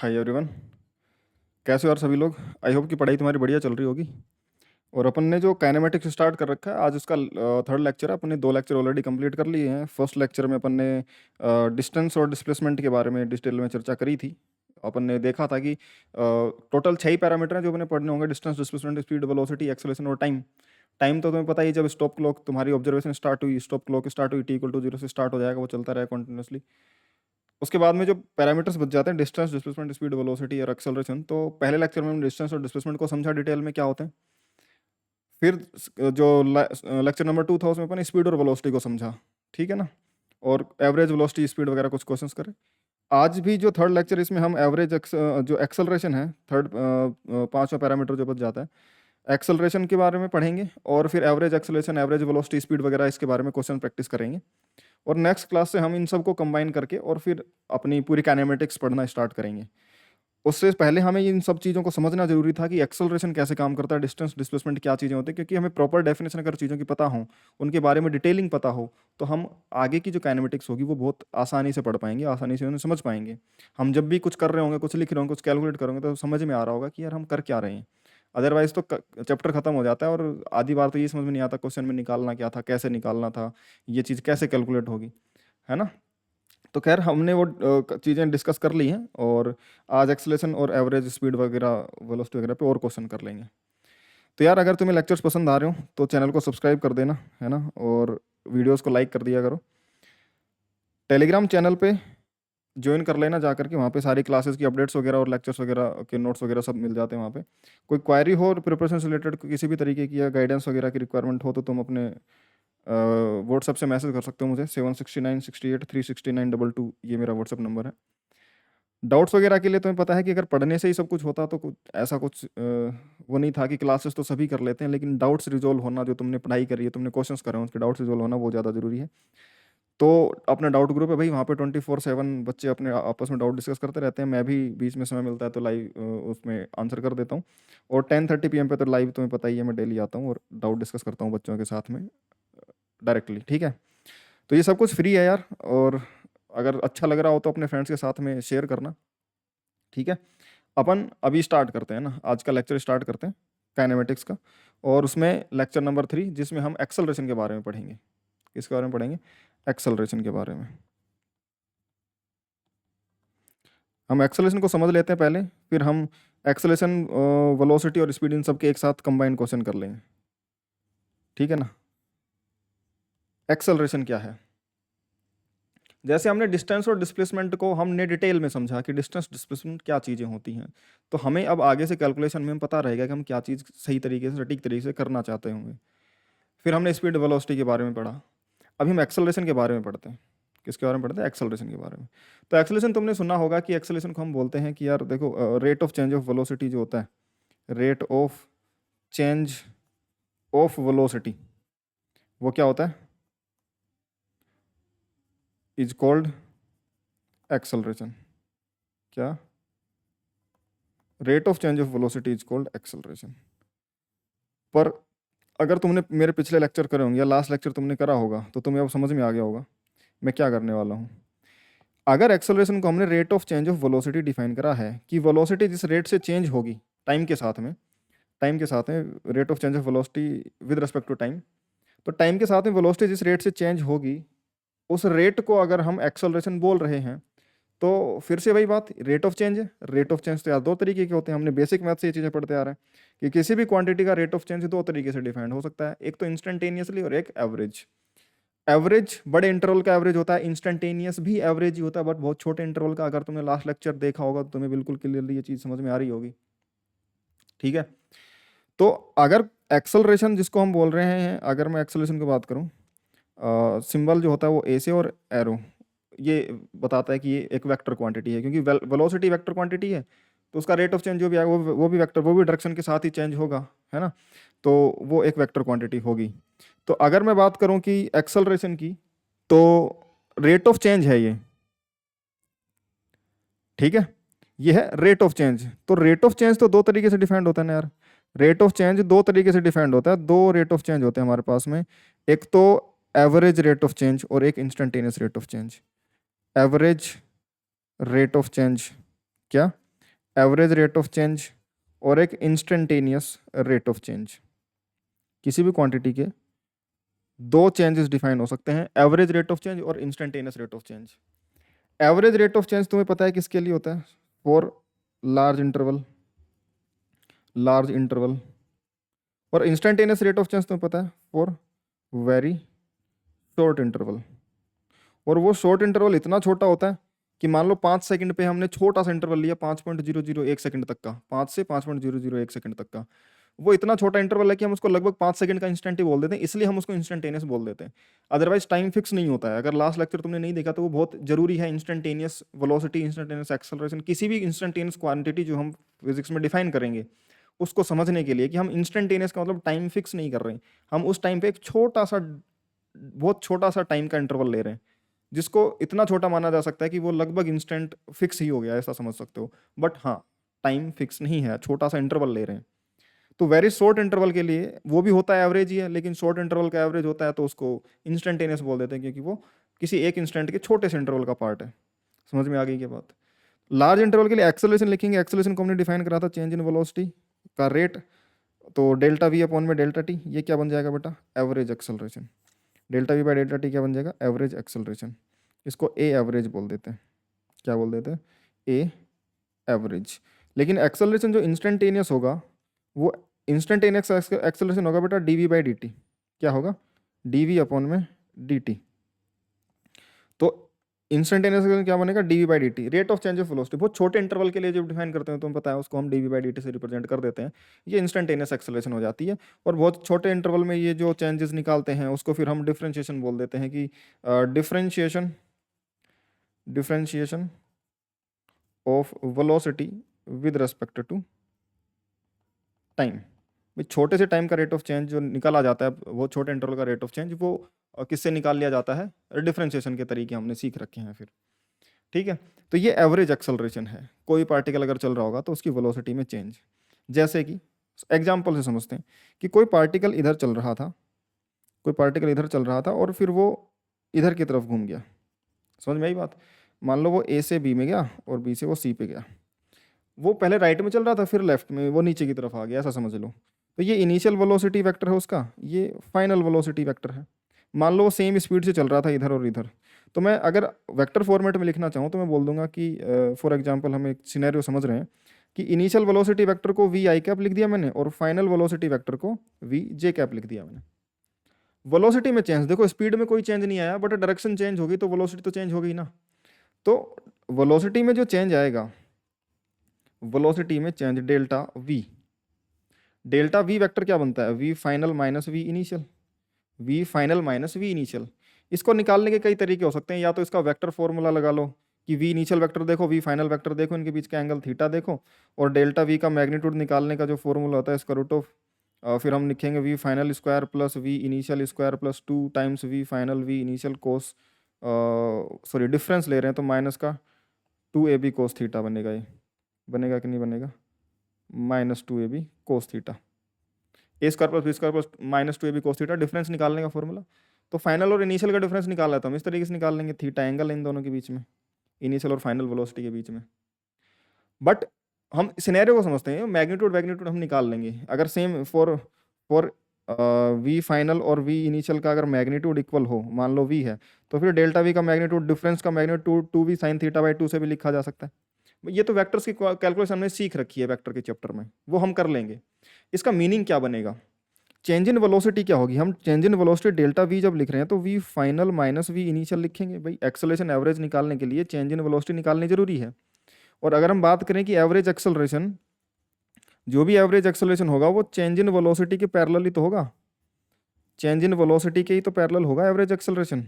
Hi everyone. कैसे हो यार सभी लोग? आई होप कि पढ़ाई तुम्हारी बढ़िया चल रही होगी। और अपन ने जो काइनेमेटिक्स स्टार्ट कर रखा है, आज उसका थर्ड लेक्चर है। अपन ने 2 लेक्चर ऑलरेडी कंप्लीट कर लिए हैं। फर्स्ट लेक्चर में अपन ने डिस्टेंस और डिस्प्लेसमेंट के बारे में डिटेल में चर्चा करी थी। अपन ने देखा था कि टोटल 6 ही पैरामीटर हैं जो अपने पढ़ने होंगे: distance, displacement, speed, velocity, acceleration और टाइम। टाइम तो तुम्हें पता ही है, जब स्टॉप क्लॉक तुम्हारी ऑब्जर्वेशन स्टार्ट हुई, स्टॉप क्लॉक स्टार्ट हुई, t = 0 से स्टार्ट हो जाएगा, वो चलता रहेगा कंटिन्यूसली। उसके बाद में जो पैरामीटर्स बच जाते हैं, डिस्टेंस, डिस्प्लेसमेंट, स्पीड, वेलोसिटी और एक्सेलरेशन, तो पहले लेक्चर में हमने डिस्टेंस और डिस्प्लेसमेंट को समझा डिटेल में क्या होते हैं। फिर जो लेक्चर नंबर 2 था उसमें अपन स्पीड और वेलोसिटी को समझा, ठीक है ना। और एवरेज वेलोसिटी, स्पीड वगैरह कुछ क्वेश्चंस करें। आज भी जो थर्ड लेक्चर, इसमें हम एवरेज जो एक्सेलरेशन है, थर्ड पांचवा पैरामीटर जो बच जाता है, एक्सेलरेशन के बारे में पढ़ेंगे। और फिर average acceleration, average velocity, speed वगैरह इसके बारे में क्वेश्चन प्रैक्टिस करेंगे। और नेक्स्ट क्लास से हम इन सब को कंबाइन करके और फिर अपनी पूरी काइनेमेटिक्स पढ़ना स्टार्ट करेंगे। उससे पहले हमें इन सब चीज़ों को समझना जरूरी था कि एक्सेलरेशन कैसे काम करता है, डिस्टेंस, डिस्प्लेसमेंट क्या चीज़ें होती हैं, क्योंकि हमें प्रॉपर डेफिनेशन अगर चीज़ों की पता हो, उनके बारे में डिटेलिंग पता हो, तो हम आगे की जो काइनेमेटिक्स होगी वो बहुत आसानी से पढ़ पाएंगे, आसानी से उन्हें समझ पाएंगे। हम जब भी कुछ कर रहे होंगे, कुछ लिख रहे होंगे, कुछ कैलकुलेट करेंगे, तो समझ में आ रहा होगा कि यार हम कर क्या रहे हैं। अदरवाइज तो चैप्टर खत्म हो जाता है और आधी बार तो ये समझ में नहीं आता क्वेश्चन में निकालना क्या था, कैसे निकालना था, ये चीज़ कैसे कैलकुलेट होगी, है ना। तो खैर हमने वो चीज़ें डिस्कस कर ली हैं, और आज एक्सेलेरेशन और एवरेज स्पीड वगैरह, वेलोसिटी वगैरह पे और क्वेश्चन कर लेंगे। तो यार अगर तुम्हें लेक्चर्स पसंद आ रहे हो तो चैनल को सब्सक्राइब कर देना, है ना, और वीडियोस को लाइक कर दिया करो। टेलीग्राम चैनल पे ज्वाइन कर लेना जा करके, वहाँ पे सारी क्लासेस की अपडेट्स वगैरह और लेक्चर्स वगैरह के नोट्स वगैरह सब मिल जाते हैं वहाँ पे। कोई क्वायरी हो और प्रिपरेशन से रिलेटेड किसी भी तरीके की या गाइडेंस वगैरह की रिक्वायरमेंट हो, तो तुम अपने व्हाट्सअप से मैसेज कर सकते हो मुझे। 76968369222 ये मेरा व्हाट्सअप नंबर है। डाउट्स वगैरह के लिए तुम्हें पता है कि अगर पढ़ने से ही सब कुछ होता तो कुछ ऐसा कुछ वो नहीं था कि क्लासेस तो सभी कर लेते हैं, लेकिन डाउट्स रिजोल्व होना, जो तुमने पढ़ाई करी है, तुमने क्वेश्चंस करे हैं, उसके डाउट्स रिजोल्व होना वो ज़्यादा जरूरी है। तो अपना डाउट ग्रुप है भाई, वहाँ पे 24/7 बच्चे अपने आपस में डाउट डिस्कस करते रहते हैं। मैं भी बीच में समय मिलता है तो लाइव उसमें आंसर कर देता हूँ। और 10:30 PM पे तो लाइव तुम्हें पता ही है, मैं डेली आता हूँ और डाउट डिस्कस करता हूँ बच्चों के साथ में डायरेक्टली, ठीक है। तो ये सब कुछ फ्री है यार, और अगर अच्छा लग रहा हो तो अपने फ्रेंड्स के साथ में शेयर करना, ठीक है। अपन अभी स्टार्ट करते हैं ना, आज का लेक्चर स्टार्ट करते हैं काइनेमेटिक्स का। और उसमें लेक्चर नंबर 3, जिसमें हम एक्सेलरेशन के बारे में पढ़ेंगे। किसके बारे में पढ़ेंगे? एक्सेलरेशन के बारे में। हम एक्सेलरेशन को समझ लेते हैं पहले, फिर हम एक्सेलरेशन, वेलोसिटी और स्पीड इन सब के एक साथ कंबाइन क्वेश्चन कर लेंगे, ठीक है ना। एक्सेलरेशन क्या है? जैसे हमने डिस्टेंस और डिस्प्लेसमेंट को हमने डिटेल में समझा कि डिस्टेंस, डिस्प्लेसमेंट क्या चीज़ें होती हैं, तो हमें अब आगे से कैलकुलेशन में पता रहेगा कि हम क्या चीज़ सही तरीके से, सटीक तरीके से करना चाहते होंगे। फिर हमने स्पीड, वेलोसिटी के बारे में पढ़ा। अभी हम एक्सेलरेशन के बारे में पढ़ते हैं। किसके बारे में पढ़ते हैं? एक्सेलरेशन के बारे में। तो एक्सेलरेशन तुमने सुना होगा कि एक्सेलरेशन को हम बोलते हैं कि यार देखो, rate of change of velocity जो होता है, rate of change of velocity, वो क्या होता है? Is called acceleration. क्या? Rate of change of velocity is called acceleration. पर अगर तुमने मेरे पिछले लेक्चर करे होंगे या लास्ट लेक्चर तुमने करा होगा, तो तुम्हें अब समझ में आ गया होगा मैं क्या करने वाला हूँ। अगर एक्सेलरेशन को हमने rate of change of velocity define करा है कि वेलोसिटी जिस रेट से चेंज होगी टाइम के साथ में, टाइम के साथ में rate of change of velocity with respect to time, तो टाइम के साथ में वेलोसिटी जिस रेट से चेंज होगी, उस रेट को अगर हम एक्सेलरेशन बोल रहे हैं, तो फिर से वही बात, रेट ऑफ चेंज है। रेट ऑफ चेंज तो यार दो तरीके के होते हैं, हमने बेसिक मैथ से ये चीज़ें पढ़ते आ रहे हैं कि किसी भी क्वांटिटी का रेट ऑफ चेंज दो तरीके से डिफाइंड हो सकता है, एक तो इंस्टेंटेनियसली और एक एवरेज। एवरेज बड़े इंटरवल का एवरेज होता है, इंस्टेंटेनियस भी एवरेज ही होता है बट बहुत छोटे इंटरवल का। अगर तुमने लास्ट लेक्चर देखा होगा तो तुम्हें बिल्कुल क्लियरली ये चीज़ समझ में आ रही होगी, ठीक है। तो अगर एक्सेलरेशन जिसको हम बोल रहे हैं, अगर मैं एक्सेलरेशन की बात करूं, सिंबल जो होता है वो ए से और एरो, ये बताता है कि ये एक वेक्टर क्वांटिटी है, क्योंकि वेलोसिटी वेक्टर क्वांटिटी है, तो उसका रेट ऑफ चेंज जो भी आएगा वो भी वेक्टर, वो भी डायरेक्शन के साथ ही चेंज होगा, है ना। तो वो एक वेक्टर क्वांटिटी होगी। तो अगर मैं बात करूं कि एक्सेलरेशन की, तो रेट ऑफ चेंज है ये, ठीक है। ये है रेट ऑफ चेंज। तो रेट ऑफ चेंज तो दो तरीके से डिफाइंड होता है ना यार, रेट ऑफ चेंज दो तरीके से डिफाइंड होता है, दो रेट ऑफ चेंज होते हैं हमारे पास में, एक तो एवरेज रेट ऑफ चेंज और एक instantaneous rate of change. Average rate of change क्या? एवरेज रेट ऑफ चेंज और एक इंस्टेंटेनियस रेट ऑफ चेंज। किसी भी क्वांटिटी के दो चेंजेस डिफाइन हो सकते हैं, एवरेज रेट ऑफ चेंज और instantaneous rate of change. Average rate of change तुम्हें पता है किसके लिए होता है? For large interval, large interval. और इंस्टेंटेनियस रेट ऑफ चेंज तुम्हें पता है फॉर वेरी शॉर्ट इंटरवल। और वो शॉर्ट इंटरवल इतना छोटा होता है कि मान लो 5 सेकंड पे हमने छोटा सा इंटरवल लिया, 5.001 सेकंड तक का, 5 से 5.001 सेकंड तक का। वो इतना छोटा इंटरवल है कि हम उसको लगभग 5 सेकंड का इंस्टेंट ही बोल देते हैं, इसलिए हम उसको इंस्टेंटेनियस बोल देते हैं। अदरवाइज टाइम फिक्स नहीं होता है। अगर लास्ट लेक्चर तुमने नहीं देखा तो वो बहुत जरूरी है। इंस्टेंटेनियस वेलोसिटी, इंस्टेंटेनियस एक्सेलरेशन, किसी भी इंस्टेंटेनियस क्वांटिटी जो हम फिजिक्स में डिफाइन करेंगे उसको समझने के लिए कि हम इंस्टेंटेनियस का मतलब टाइम फिक्स नहीं कर रहे हैं, हम उस टाइम पे एक छोटा सा, बहुत छोटा सा टाइम का इंटरवल ले रहे हैं, जिसको इतना छोटा माना जा सकता है कि वो लगभग इंस्टेंट फिक्स ही हो गया, ऐसा समझ सकते हो। बट हाँ, टाइम फिक्स नहीं है, छोटा सा इंटरवल ले रहे हैं। तो वेरी शॉर्ट इंटरवल के लिए वो भी होता है एवरेज ही है, लेकिन शॉर्ट इंटरवल का एवरेज होता है तो उसको इंस्टेंटेनियस बोल देते हैं, क्योंकि वो किसी एक इंस्टेंट के छोटे से इंटरवल का पार्ट है। समझ में आ गई क्या बात? लार्ज इंटरवल के लिए एक्सेलरेशन लिखेंगे। एक्सेलरेशन को हमने डिफाइन करा था चेंज इन वेलोसिटी का रेट, तो डेल्टा वी अपॉन में डेल्टा टी, ये क्या बन जाएगा बेटा? Average acceleration. Delta we by delta T क्या बन जाएगा? Average acceleration. इसको ए एवरेज बोल देते हैं। क्या बोल देते हैं? A average. लेकिन एक्सेलरेशन जो इंस्टेंटेनियस होगा वो इंस्टेंटेनियस एक्सेलरेशन होगा बेटा d we by D t. क्या होगा? डी वी अपॉन में डी टी। तो इंस्टेंटेनियस क्या बनेगा? D we by D t, rate of change of velocity. बहुत छोटे इंटरवल के लिए जो डिफाइन करते हैं तुम्हें पता है, उसको हम d we by D t से रिप्रेजेंट कर देते हैं। ये इंस्टेंटेनियस एक्सेलरेशन हो जाती है। और बहुत छोटे इंटरवल में ये जो चेंजेस निकालते हैं उसको फिर हम डिफरेंशिएशन बोल देते हैं कि differentiation of velocity with respect to time. भाई छोटे से टाइम का रेट ऑफ चेंज जो निकाला जाता है, वो छोटे इंटरवल का रेट ऑफ चेंज, वो किससे निकाल लिया जाता है? डिफरेंशिएशन के तरीके हमने सीख रखे हैं फिर। ठीक है, तो ये एवरेज एक्सेलरेशन है। कोई पार्टिकल अगर चल रहा होगा तो उसकी वेलोसिटी में चेंज। जैसे कि एग्जांपल से समझते हैं कि कोई पार्टिकल इधर चल रहा था, कोई पार्टिकल इधर चल रहा था और फिर वो इधर की तरफ घूम गया। समझ में आई बात? मान लो वो ए से बी में गया और बी से वो सी पे गया। वो पहले राइट में चल रहा था, फिर लेफ्ट में, वो नीचे की तरफ आ गया, ऐसा समझ लो। तो ये इनिशियल वेलोसिटी वेक्टर है उसका, ये फाइनल वेलोसिटी वेक्टर है। मान लो वो सेम स्पीड से चल रहा था इधर और इधर। तो मैं अगर वेक्टर फॉर्मेट में लिखना चाहूँ तो मैं बोल दूंगा कि फॉर एग्जांपल हम एक सिनेरियो समझ रहे हैं कि इनिशियल वेलोसिटी वेक्टर को वी आई कैप लिख दिया मैंने और फाइनल वेलोसिटी वेक्टर को वी जे कैप लिख दिया मैंने। वेलोसिटी में चेंज देखो, स्पीड में कोई चेंज नहीं आया, बट डायरेक्शन चेंज होगी तो वेलोसिटी तो चेंज होगी ना। तो वेलोसिटी में जो चेंज आएगा, वेलोसिटी में change delta v, delta v vector क्या बनता है? V final minus v initial, v final minus v initial. इसको निकालने के कई तरीके हो सकते हैं। या तो इसका वेक्टर फॉर्मूला लगा लो कि वी इनिशियल वेक्टर देखो, वी फाइनल वेक्टर देखो, इनके बीच का एंगल थीटा देखो, और डेल्टा वी का मैग्नीट्यूड निकालने का जो फॉर्मूला होता है इसका रूट ऑफ, फिर हम लिखेंगे v final square plus v initial square plus 2 times v final v initial cos, sorry difference ले रहे हैं तो माइनस का 2ab कोस थीटा बनेगा। ये बनेगा कि नहीं बनेगा? -2ab cos theta, A square plus B square plus -2ab cos theta, difference निकालने का फॉर्मूला। तो फाइनल और इनिशियल का डिफरेंस निकाल लेता हम इस तरीके से निकाल लेंगे, थीटा एंगल इन दोनों के बीच में, इनिशियल और फाइनल वेलोसिटी के बीच में। बट हम सिनेरियो को समझते हैं, मैग्नीट्यूड हम निकाल लेंगे। अगर same for for v final और वी इनिशियल का अगर मैग्नीट्यूड इक्वल हो, मान लो वी है, तो फिर डेल्टा वी का मैग्नीट्यूड, डिफरेंस का magnitude 2v sin theta by 2 से भी लिखा जा सकता है। ये तो वेक्टर्स की कैलकुलेशन हमने सीख रखी है वेक्टर के चैप्टर में, वो हम कर लेंगे। इसका मीनिंग क्या बनेगा? चेंज इन वेलोसिटी क्या होगी? हम change in velocity delta v जब लिख रहे हैं तो v final minus v initial लिखेंगे। भाई एक्सेलरेशन एवरेज निकालने के लिए चेंज इन वेलोसिटी निकालनी जरूरी है। और अगर हम बात करें कि एवरेज एक्सेलरेशन, जो भी एवरेज एक्सेलरेशन होगा वो चेंज इन वेलोसिटी के पैरेलल ही तो होगा, चेंज इन वेलोसिटी के ही तो पैरेलल होगा एवरेज एक्सेलरेशन।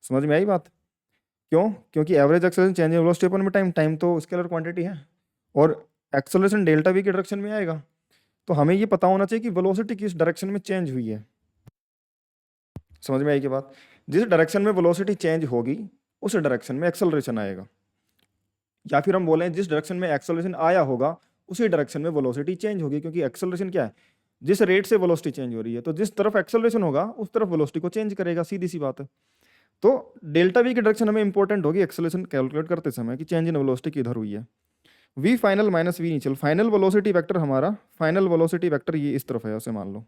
समझ में आई बात? क्यों? क्योंकि average acceleration change in velocity अपन में टाइम, टाइम तो स्केलर क्वांटिटी है और एक्सेलरेशन डेल्टा वी के डायरेक्शन में आएगा। तो हमें ये पता होना चाहिए कि वेलोसिटी किस डायरेक्शन में चेंज हुई है। समझ में आई की बात? जिस डायरेक्शन में वेलोसिटी चेंज होगी उस डायरेक्शन में एक्सेलरेशन आएगा, या फिर हम बोलें जिस डायरेक्शन में एक्सेलरेशन आया होगा उसी डायरेक्शन में वेलोसिटी चेंज होगी। क्योंकि एक्सेलरेशन क्या है? जिस रेट से वेलोसिटी चेंज हो रही है, तो जिस तरफ एक्सेलरेशन होगा उस तरफ वेलोसिटी को चेंज करेगा, सीधी सी बात है। तो डेल्टा वी की डायरेक्शन हमें इंपॉर्टेंट होगी एक्सेलरेशन कैलकुलेट करते समय कि चेंज इन वेलोसिटी किधर हुई है। V final minus v initial, final velocity vector हमारा, फाइनल वेलोसिटी वेक्टर ये इस तरफ है, उसे मान लो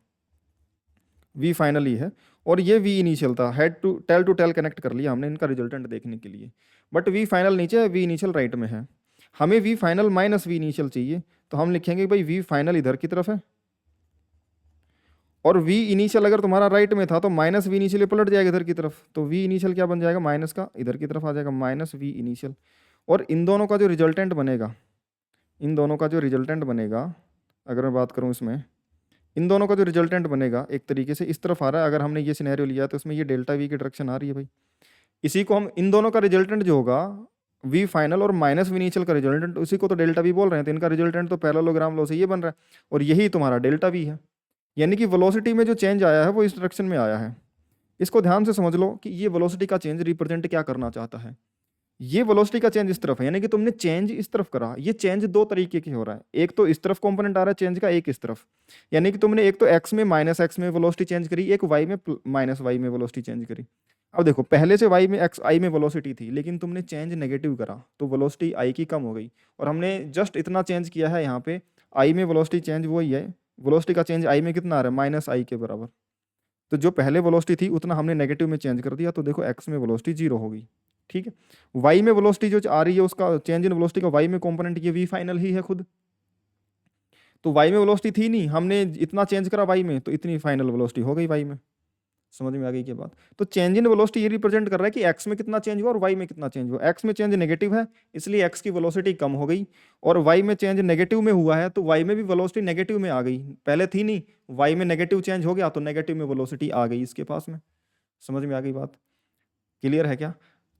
वी फाइनल ही है, और ये वी इनिशियल था, हेड टू टेल कनेक्ट कर लिया हमने इनका रिजल्टेंट देखने के लिए, बट वी फाइनल नीचे है, वी इनिशियल राइट में है, हमें v final minus v initial चाहिए, तो हम लिखेंगे भाई वी फाइनल इधर की तरफ है, और वी इनिशियल अगर तुम्हारा राइट में था तो माइनस वी इनिशियल पलट जाएगा इधर की तरफ, तो वी इनिशियल क्या बन जाएगा, माइनस का इधर की तरफ आ जाएगा माइनस वी इनिशियल, और इन दोनों का जो रिजल्टेंट बनेगा, इन दोनों का जो रिजल्टेंट बनेगा, अगर मैं बात करूं इसमें, इन दोनों का जो रिजल्टेंट बनेगा एक तरीके से इस तरफ आ रहा है, अगर हमने ये सिनेरियो लिया तो इसमें ये डेल्टा वी की डायरेक्शन आ रही है भाई, इसी को हम इन दोनों का रिजल्टेंट जो होगा वी फाइनल और माइनस वी इनिशियल का रिजल्टेंट, उसी को तो डेल्टा वी बोल रहे हैं, तो इनका रिजल्टेंट तो पैरेललोग्राम लॉ से ये बन रहा है, और यही तुम्हारा डेल्टा वी है, यानी कि वेलोसिटी में जो चेंज आया है वो इस डायरेक्शन में आया है। इसको ध्यान से समझ लो कि ये वेलोसिटी का चेंज रिप्रेजेंट क्या करना चाहता है, ये वेलोसिटी का चेंज इस तरफ है, यानी कि तुमने चेंज इस तरफ करा, ये चेंज दो तरीके के हो रहा है, एक तो इस तरफ कंपोनेंट आ रहा है चेंज का, एक इस तरफ, यानी कि तुमने एक तो एक्स में माइनस एक्स में वेलोसिटी चेंज करी, एक वाई में माइनस वाई में वेलोसिटी चेंज करी। अब देखो पहले से वाई में एक्स आई में वेलोसिटी थी, लेकिन तुमने चेंज नेगेटिव करा तो वेलोसिटी आई की कम हो गई, और हमने जस्ट इतना चेंज किया है यहाँ पे, आई में वेलोसिटी चेंज वही है, वेलोसिटी का चेंज आई में कितना आ रहा है, माइनस आई के बराबर, तो जो पहले वेलोसिटी थी उतना हमने नेगेटिव में चेंज कर दिया, तो देखो एक्स में वेलोसिटी जीरो हो गई, ठीक है। वाई में वेलोसिटी जो आ रही है उसका चेंज इन वेलोसिटी का वाई में कंपोनेंट ये वी फाइनल ही है खुद, तो वाई में वेलोसिटी थी नहीं, हमने इतना चेंज करा वाई में, तो इतनी फाइनल वेलोसिटी हो गई वाई में, समझ में आ गई क्या बात। तो चेंज इन वेलोसिटी ये रिप्रेजेंट कर रहा है कि एक्स में कितना चेंज हुआ और वाई में कितना चेंज हुआ, एक्स में चेंज नेगेटिव है इसलिए एक्स की वेलोसिटी कम हो गई, और वाई में चेंज नेगेटिव में हुआ है तो वाई में भी वेलोसिटी नेगेटिव में आ गई, पहले थी नहीं, वाई में नेगेटिव चेंज हो गया तो नेगेटिव में वेलोसिटी आ गई इसके पास में, समझ में आ गई बात, क्लियर है क्या।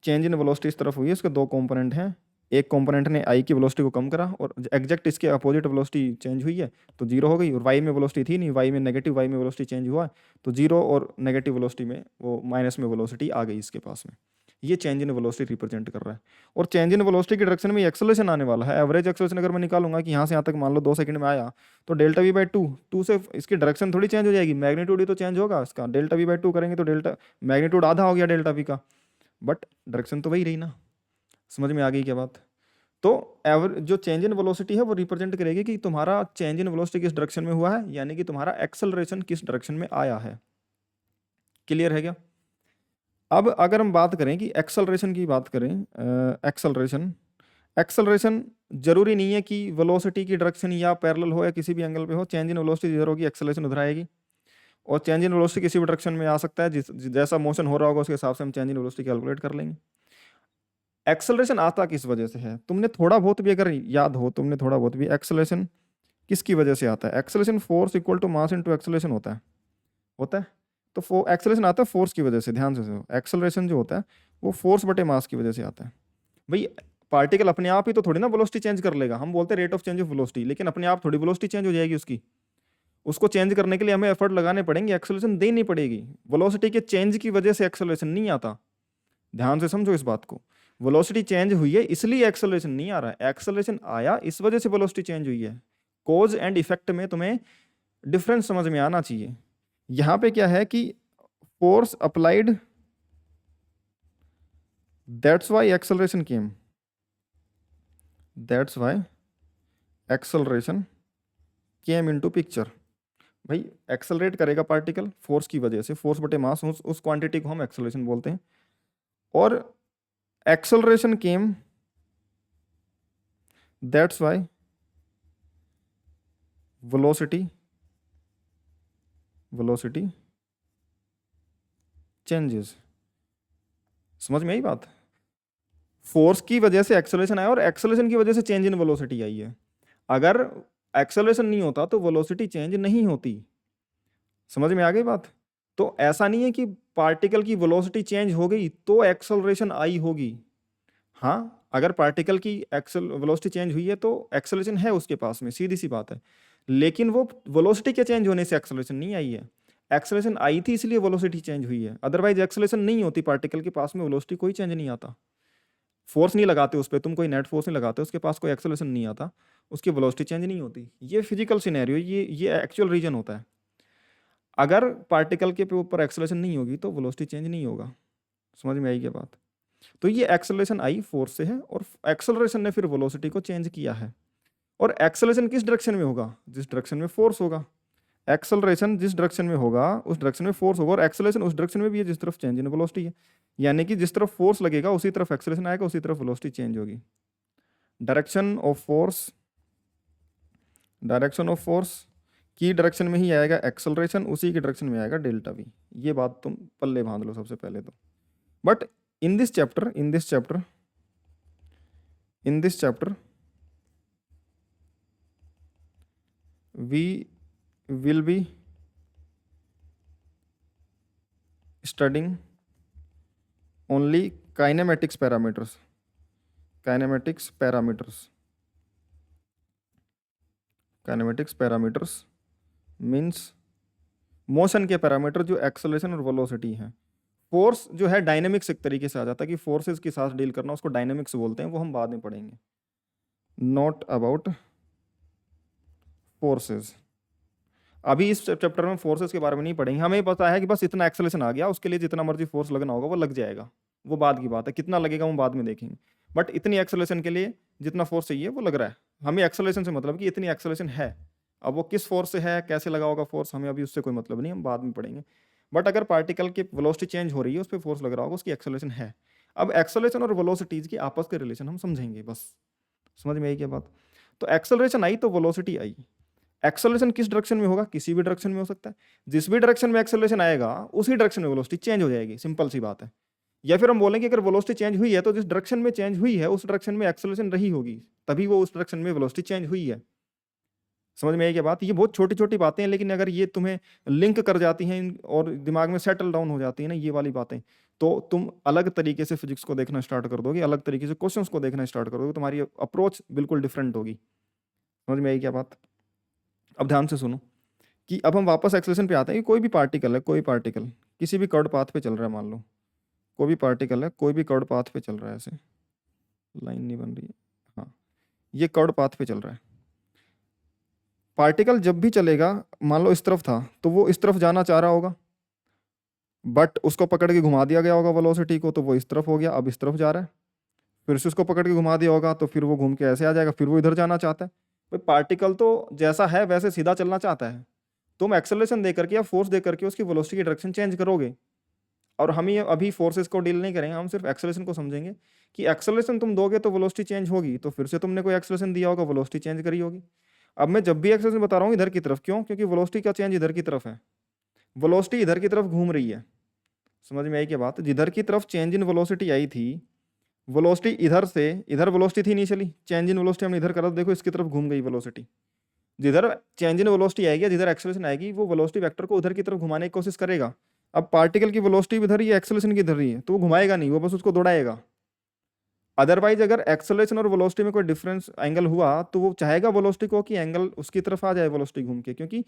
चेंज इन वेलोसिटी इस तरफ हुई है, इसके दो कंपोनेंट हैं, एक कंपोनेंट ने आई की वेलोसिटी को कम करा और एग्जैक्ट इसके अपोजिट वेलोसिटी चेंज हुई है तो जीरो हो गई, और वाई में वेलोसिटी थी नहीं, वाई में नेगेटिव वाई में वेलोसिटी चेंज हुआ तो जीरो और नेगेटिव वेलोसिटी में वो माइनस में वेलोसिटी आ गई इसके पास में, ये चेंज इन वेलोसिटी रिप्रेजेंट कर रहा है। और चेंज इन वेलोसिटी की डायरेक्शन में एक्सेलरेशन आने वाला है, एवरेज एक्सेलरेशन अगर मैं निकालूंगा कि यहाँ से यहाँ तक मान लो 2 सेकंड में आया, तो डेल्टा वी बाई टू से इसकी डायरेक्शन थोड़ी चेंज हो जाएगी, मैग्नीट्यूड ही तो चेंज होगा इसका, डेल्टा वी बाई टू करेंगे तो डेल्टा मैग्नीट्यूड आधा हो गया डेल्टा वी का, बट डायरेक्शन तो वही रही ना, समझ में आ गई क्या बात। तो एवर जो चेंज इन वेलोसिटी है वो रिप्रेजेंट करेगी कि तुम्हारा चेंज इन वेलोसिटी किस डायरेक्शन में हुआ है, यानी कि तुम्हारा एक्सेलरेशन किस डायरेक्शन में आया है, क्लियर है क्या। अब अगर हम बात करें कि एक्सेलरेशन की बात करें, एक्सेलरेशन एक्सेलरेशन जरूरी नहीं है कि वेलोसिटी की डायरेक्शन या पैरेलल हो या किसी भी एंगल पे हो, चेंज इन वेलोसिटी इधर होगी एक्सेलरेशन उधर आएगी, और चेंज इन वेलोसिटी किसी भी डायरेक्शन में आ सकता है, जैसा मोशन हो रहा होगा उसके हिसाब से हम चेंज इन वेलोसिटी कैलकुलेट कर लेंगे। एक्सेलरेशन आता किस वजह से है, तुमने थोड़ा बहुत भी अगर याद हो, तुमने थोड़ा बहुत भी, एक्सेलरेशन किसकी वजह से आता है, acceleration force equal to mass into acceleration होता है, तो एक्सेलरेशन आता है फोर्स की वजह से, ध्यान से सुनो, एक्सेलरेशन जो होता है वो फोर्स बटे मास की वजह से आता है। भाई पार्टिकल अपने आप ही तो थोड़ी ना वेलोसिटी चेंज कर लेगा, हम बोलते हैं rate of change of velocity, लेकिन अपने आप थोड़ी वेलोसिटी चेंज हो जाएगी उसकी, उसको चेंज करने के लिए हमें एफर्ट लगाने पड़ेंगे, एक्सेलरेशन देनी पड़ेगी, वेलोसिटी के चेंज की वजह से एक्सेलरेशन नहीं आता, ध्यान से समझो इस बात को, वेलोसिटी चेंज हुई है इसलिए एक्सेलरेशन नहीं आ रहा है, एक्सेलरेशन आया इस वजह से वेलोसिटी चेंज हुई है, कोज एंड इफेक्ट में तुम्हें डिफरेंस समझ में आना चाहिए। यहां पे क्या है कि force applied that's why acceleration came, that's why acceleration came into picture. भाई एक्सेलरेट करेगा पार्टिकल फोर्स की वजह से, फोर्स बटे मास, उस क्वांटिटी को हम एक्सेलरेशन बोलते हैं, और acceleration came that's why velocity changes, समझ में आई बात, फोर्स की वजह से एक्सेलरेशन आया और एक्सेलरेशन की वजह से चेंज इन वेलोसिटी आई है, अगर एक्सेलरेशन नहीं होता तो वेलोसिटी चेंज नहीं होती, समझ में आ गई बात। तो ऐसा नहीं है कि पार्टिकल की वेलोसिटी चेंज हो गई तो एक्सेलरेशन आई होगी, हाँ अगर पार्टिकल की वेलोसिटी चेंज हुई है तो एक्सेलरेशन है उसके पास में, सीधी सी बात है, लेकिन वो वेलोसिटी के चेंज होने से एक्सेलरेशन नहीं आई है, एक्सेलरेशन आई थी इसलिए वेलोसिटी चेंज हुई है, अदरवाइज एक्सेलरेशन नहीं होती पार्टिकल के पास में वेलोसिटी कोई चेंज नहीं आता, फोर्स नहीं लगाते उस पर, तुम कोई नेट फोर्स नहीं लगाते, उसके पास कोई एक्सेलरेशन नहीं आता, उसकी वेलोसिटी चेंज नहीं होती, ये फिजिकल सिनेरियो, ये एक्चुअल रीजन होता है, अगर पार्टिकल के ऊपर एक्सेलरेशन नहीं होगी तो वेलोसिटी चेंज नहीं होगा, समझ में आई क्या बात। तो ये एक्सेलरेशन आई फोर्स से है और एक्सेलरेशन ने फिर वेलोसिटी को चेंज किया है। और एक्सेलरेशन किस डायरेक्शन में होगा? जिस डायरेक्शन में फोर्स होगा। एक्सेलरेशन जिस डायरेक्शन में होगा उस डायरेक्शन में फोर्स होगा, और एक्सेलरेशन उस डायरेक्शन में भी है जिस तरफ चेंज इन वेलोसिटी है। यानी कि जिस तरफ फोर्स लगेगा उसी तरफ एक्सेलरेशन आएगा, उसी तरफ वेलोसिटी चेंज होगी। Direction of force, direction of force की डायरेक्शन में ही आएगा एक्सेलरेशन, उसी की डायरेक्शन में आएगा डेल्टा वी। ये बात तुम पल्ले बांध लो सबसे पहले तो। But in this chapter we will be studying only kinematics parameters means motion के पैरामीटर जो एक्सेलरेशन और वेलोसिटी है। फोर्स जो है डायनेमिक्स एक तरीके से आ जाता है कि फोर्सेस के साथ डील करना, उसको डायनेमिक्स बोलते हैं, वो हम बाद में पढ़ेंगे। Not about forces. अभी इस चैप्टर में फोर्सेस के बारे में नहीं पढ़ेंगे। हमें पता है कि बस इतना एक्सेलरेशन आ गया, उसके लिए जितना मर्जी फोर्स लगना होगा वो लग जाएगा, वो बाद की बात है, कितना लगेगा वो बाद में देखेंगे। बट इतनी एक्सेलरेशन के लिए जितना फोर्स चाहिए वो लग रहा है। हमें एक्सेलरेशन से मतलब कि इतनी एक्सेलरेशन है। अब वो किस फोर्स से है, कैसे लगा होगा फोर्स, हमें अभी उससे कोई मतलब नहीं, हम बाद में पढ़ेंगे। बट अगर पार्टिकल की वेलोसिटी चेंज हो रही है, उस पर फोर्स लग रहा होगा, उसकी एक्सेलरेशन है। अब एक्सेलरेशन और वेलोसिटीज की आपस के रिलेशन हम समझेंगे, बस समझ में आई क्या बात। तो एक्सेलरेशन आई तो वेलोसिटी आई। एक्सेलरेशन किस डायरेक्शन में होगा? किसी भी डायरेक्शन में हो सकता है। जिस भी डायरेक्शन में एक्सेलरेशन आएगा उसी डायरेक्शन में वेलोसिटी चेंज हो जाएगी, सिंपल सी बात है। या फिर हम बोलेंगे अगर वेलोसिटी चेंज हुई है तो जिस डायरेक्शन में चेंज हुई है उस डायरेक्शन में एक्सेलरेशन रही होगी, तभी वो उस डायरेक्शन में वेलोसिटी चेंज हुई है। समझ में आई क्या बात। ये बहुत छोटी छोटी बातें हैं, लेकिन अगर ये तुम्हें लिंक कर जाती हैं और दिमाग में सेटल डाउन हो जाती है ना ये वाली बातें, तो तुम अलग तरीके से फिजिक्स को देखना स्टार्ट कर दोगे, अलग तरीके से क्वेश्चंस को देखना स्टार्ट कर दोगे, तुम्हारी अप्रोच बिल्कुल डिफरेंट होगी। समझ में आई क्या बात। अब ध्यान से सुनो कि अब हम वापस एक्सेलरेशन पे आते हैं कि कोई भी पार्टिकल है, कोई पार्टिकल किसी भी कर्व पाथ पे चल रहा है, मान लो कोई भी पार्टिकल है, कोई भी कर्व पाथ पे चल रहा है, ऐसे लाइन नहीं बन रही है, हाँ ये कर्व पाथ पे चल रहा है। पार्टिकल जब भी चलेगा, मान लो इस तरफ था तो वो इस तरफ जाना चाह रहा होगा, बट उसको पकड़ के घुमा दिया गया होगा वेलोसिटी को, तो वो इस तरफ हो गया, अब इस तरफ जा रहा है। फिर से उसको पकड़ के घुमा दिया होगा तो फिर वो घूम के ऐसे आ जाएगा, फिर वो इधर जाना चाहता है। भाई पार्टिकल तो जैसा है वैसे सीधा चलना चाहता है, तुम एक्सेलरेशन दे करके या फोर्स दे करके उसकी वेलोसिटी की डायरेक्शन चेंज करोगे। और हम ये अभी फोर्सेस को डील नहीं करेंगे, हम सिर्फ एक्सेलरेशन को समझेंगे कि एक्सेलरेशन तुम दोगे तो वेलोसिटी चेंज होगी, तो फिर से तुमने कोई एक्सेलरेशन दिया होगा, वेलोसिटी चेंज करी होगी। अब मैं जब भी एक्सेलरेशन बता रहा हूँ इधर की तरफ, क्यों? क्योंकि वेलोसिटी का चेंज इधर की तरफ है, वेलोसिटी इधर की तरफ घूम रही है। समझ में आई क्या बात। जिधर की तरफ चेंज इन वेलोसिटी आई थी, वेलोसिटी इधर से इधर वेलोसिटी थी इनिशियली, चेंज इन वेलोसिटी हमने इधर करा, देखो इसकी तरफ घूम गई वेलोसिटी। जिधर चेंज इन वेलोसिटी आएगी, जिधर एक्सेलरेशन आएगी, वो वेलोसिटी वेक्टर को उधर की तरफ घुमाने की कोशिश करेगा। अब पार्टिकल की वेलोसिटी भी इधर ही है, एक्सेलरेशन की इधर ही है, तो वो घुमाएगा नहीं, वो बस उसको दौड़ाएगा। अदरवाइज अगर एक्सेलरेशन और वेलोसिटी में कोई डिफरेंस एंगल हुआ तो वो चाहेगा वेलोसिटी को कि एंगल उसकी तरफ आ जाए वेलोसिटी घूम के, क्योंकि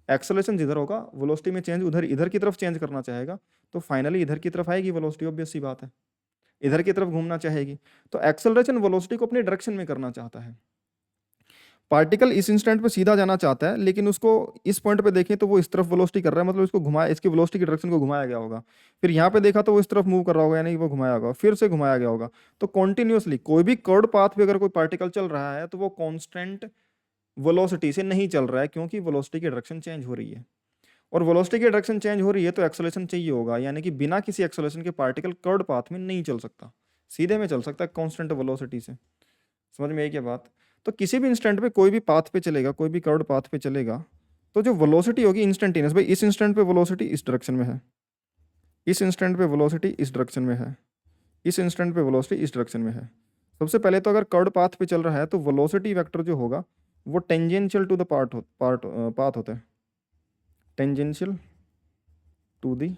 एक्सेलरेशन जिधर होगा वेलोसिटी में चेंज उधर इधर की तरफ चेंज करना चाहेगा, तो फाइनली इधर की तरफ आएगी वेलोसिटी, ऑब्वियस सी बात है, इधर की तरफ घूमना चाहेगी। तो एक्सेलरेशन वेलोसिटी को अपनी डायरेक्शन में करना चाहता है। पार्टिकल इस इंस्टेंट पे सीधा जाना चाहता है, लेकिन उसको इस पॉइंट पे देखें तो वो इस तरफ वेलोसिटी कर रहा है, मतलब इसको घुमाया, इसकी वेलोसिटी की डायरेक्शन को घुमाया गया होगा। फिर यहाँ पे देखा तो वो इस तरफ मूव कर रहा होगा, यानी वो घुमाया होगा, फिर से घुमाया गया होगा। तो कॉन्टिन्यूसली कोई भी कर्व पाथ पे अगर कोई पार्टिकल चल रहा है तो वो कॉन्स्टेंट वेलोसिटी से नहीं चल रहा है, क्योंकि वेलोसिटी की डायरेक्शन चेंज हो रही है। और वेलोसिटी की डायरेक्शन चेंज हो रही है तो एक्सेलरेशन चाहिए होगा, यानी कि बिना किसी एक्सेलरेशन के पार्टिकल कर्व पाथ में नहीं चल सकता, सीधे में चल सकता है कांस्टेंट वेलोसिटी से। समझ में आई क्या बात। तो किसी भी इंस्टेंट पे कोई भी पाथ पे चलेगा, कोई भी कर्व पाथ पे चलेगा, तो जो वेलोसिटी होगी इंस्टेंटेनियस, भाई इस इंस्टेंट पे वेलोसिटी इस डायरेक्शन में है, इस इंस्टेंट पे वेलोसिटी इस डायरेक्शन में है, इस इंस्टेंट पे वेलोसिटी इस डायरेक्शन में है। सबसे पहले तो अगर कर्व पाथ पे चल रहा है तो वेलोसिटी वेक्टर जो होगा वो टेंजेंशियल टू द पाथ होता है, tangential to the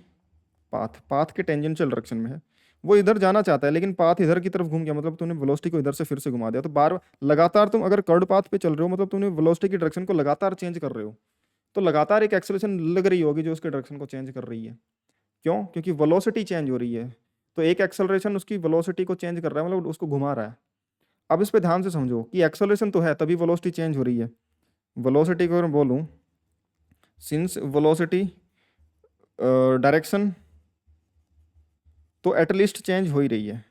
path, path के टेंजेंशियल डायरेक्शन में है। वो इधर जाना चाहता है लेकिन पाथ इधर की तरफ घूम गया, मतलब तूने वेलोसिटी को इधर से फिर से घुमा दिया। तो बार लगातार तुम अगर कर्व पाथ पे चल रहे हो, मतलब तूने वेलोसिटी की डायरेक्शन को लगातार चेंज कर रहे हो, तो लगातार एक एक्सेलरेशन लग रही होगी जो उसके डायरेक्शन को चेंज कर रही है। क्यों? क्योंकि वेलोसिटी चेंज हो रही है, तो एक एक्सेलरेशन उसकी वेलोसिटी को चेंज कर रहा है, मतलब उसको घुमा रहा है। अब इस पे ध्यान से समझो कि एक्सेलरेशन तो है तभी वेलोसिटी चेंज हो रही है। वेलोसिटी को अगर मैं बोलूँ, सिंस वेलोसिटी डायरेक्शन तो एटलीस्ट चेंज हो ही रही है,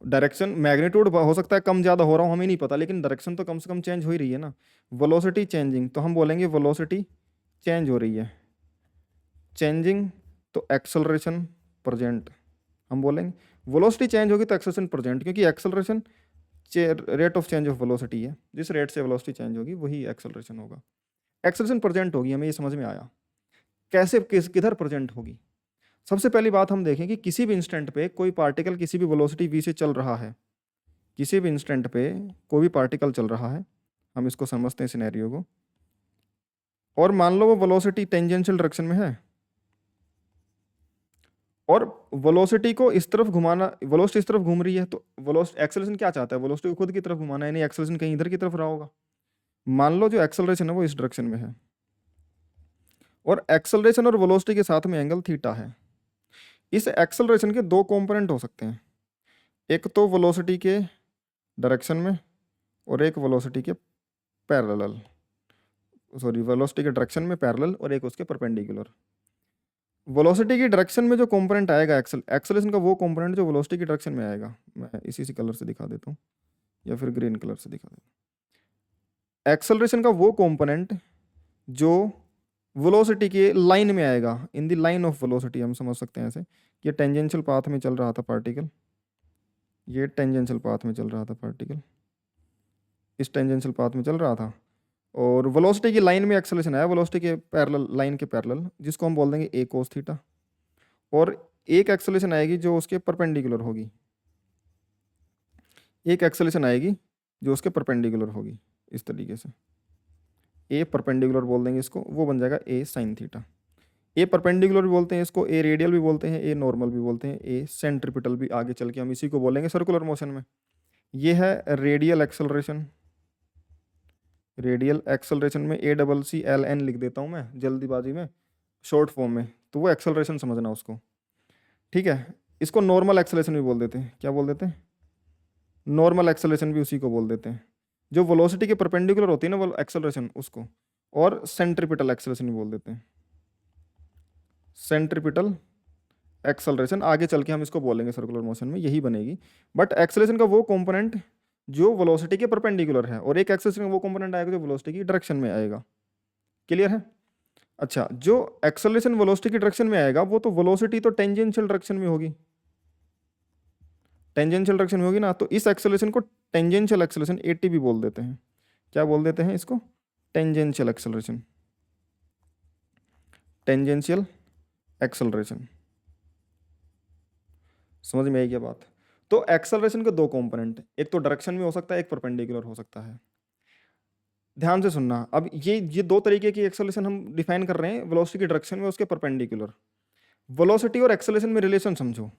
डायरेक्शन मैग्नीट्यूड हो सकता है कम ज़्यादा हो रहा हो, हमें नहीं पता, लेकिन डायरेक्शन तो कम से कम चेंज हो ही रही है ना। वेलोसिटी चेंजिंग, तो हम बोलेंगे वेलोसिटी चेंज हो रही है, चेंजिंग, तो एक्सेलरेशन प्रेजेंट। हम बोलेंगे वेलोसिटी चेंज होगी तो एक्सेलरेशन प्रेजेंट, क्योंकि acceleration rate of change of velocity है, जिस रेट से वेलोसिटी चेंज होगी वही एक्सेलरेशन होगा। एक्सेलरेशन प्रेजेंट होगी, हमें ये समझ में आया। कैसे, किधर प्रेजेंट होगी? सबसे पहली बात हम देखें कि किसी भी इंस्टेंट पे कोई पार्टिकल किसी भी वेलोसिटी v से चल रहा है, किसी भी इंस्टेंट पे कोई भी पार्टिकल चल रहा है, हम इसको समझते हैं सिनेरियो को, और मान लो वो वेलोसिटी टेंजेंशियल डायरेक्शन में है, और वेलोसिटी को इस तरफ घुमाना, वेलोसिटी इस तरफ घूम रही है, तो वेलोसिटी एक्सेलरेशन क्या चाहता है? वेलोसिटी को खुद की तरफ घुमाना है, यानी एक्सेलरेशन कहीं इधर की तरफ रहा होगा। मान लो जो एक्सेलरेशन है वो इस डायरेक्शन में है, और एक्सेलरेशन और वेलोसिटी के साथ में एंगल थीटा है। इस एक्सेलरेशन के दो कंपोनेंट हो सकते हैं, एक तो वेलोसिटी के डायरेक्शन में और एक वेलोसिटी के पैरेलल, सॉरी वेलोसिटी के डायरेक्शन में पैरेलल और एक उसके परपेंडिकुलर। वेलोसिटी की डायरेक्शन में जो कंपोनेंट आएगा एक्सेलरेशन का, वो कंपोनेंट जो वेलोसिटी की डायरेक्शन में आएगा, मैं इसी कलर से दिखा देता हूँ या फिर ग्रीन कलर से दिखा देता हूँ। एक्सेलरेशन का वो कंपोनेंट जो वेलोसिटी के लाइन में आएगा, in the line of velocity, हम समझ सकते हैं ऐसे कि टेंजेंशियल पाथ में चल रहा था पार्टिकल, ये टेंजेंशियल पाथ में चल रहा था पार्टिकल, इस टेंजेंशियल पाथ में चल रहा था, और वेलोसिटी की लाइन में एक्सेलरेशन आया, वेलोसिटी के पैरेलल, लाइन के पैरेलल, जिसको हम बोल देंगे ए कोस थीटा, और एक एक्सेलरेशन आएगी जो उसके परपेंडिकुलर होगी, एक एक्सेलरेशन आएगी जो उसके परपेंडिकुलर होगी, इस तरीके से ए परपेंडिकुलर बोल देंगे इसको, वो बन जाएगा ए साइन थीटा। ए परपेंडिकुलर भी बोलते हैं इसको, ए रेडियल भी बोलते हैं, ए नॉर्मल भी बोलते हैं, ए सेंट्रिपिटल भी आगे चल के हम इसी को बोलेंगे सर्कुलर मोशन में। ये है रेडियल एक्सेलरेशन, रेडियल एक्सेलरेशन में ACCLN लिख देता हूँ मैं जल्दीबाजी में शॉर्ट फॉर्म में, तो वो एक्सेलरेशन समझना उसको, ठीक है। इसको नॉर्मल एक्सेलरेशन भी बोल देते हैं, क्या बोल देते हैं? नॉर्मल एक्सेलरेशन भी उसी को बोल देते हैं, जो वेलोसिटी के परपेंडिकुलर होती है ना वो एक्सेलरेशन, उसको, और सेंट्रिपिटल एक्सेलरेशन भी बोल देते हैं, सेंट्रिपिटल एक्सेलरेशन आगे चल के हम इसको बोलेंगे सर्कुलर मोशन में, यही बनेगी। बट एक्सेलरेशन का वो कंपोनेंट जो वेलोसिटी के परपेंडिकुलर है, और एक एक्सेलरेशन का वो कंपोनेंट आएगा जो वेलोसिटी की डायरेक्शन में आएगा। क्लियर है? अच्छा, जो एक्सेलरेशन वेलोसिटी की डायरेक्शन में आएगा, वो तो वेलोसिटी तो टेंजेंशियल डायरेक्शन में होगी, टेंजेंशियल डायरेक्शन में होगी ना, तो इस एक्सेलरेशन को टेंजेंशियल एक्सेलरेशन AT भी बोल देते हैं। क्या बोल देते हैं इसको? Tangential acceleration, tangential acceleration. समझ में आई क्या बात? तो एक्सेलरेशन के दो कंपोनेंट, एक तो डायरेक्शन में हो सकता है, एक परपेंडिकुलर हो सकता है। ध्यान से सुनना, अब ये दो तरीके की एक्सेलरेशन हम डिफाइन कर रहे हैं, वेलोसिटी की डायरेक्शन में, उसके परपेंडिकुलर। वेलोसिटी और एक्सेलरेशन में रिलेशन समझो।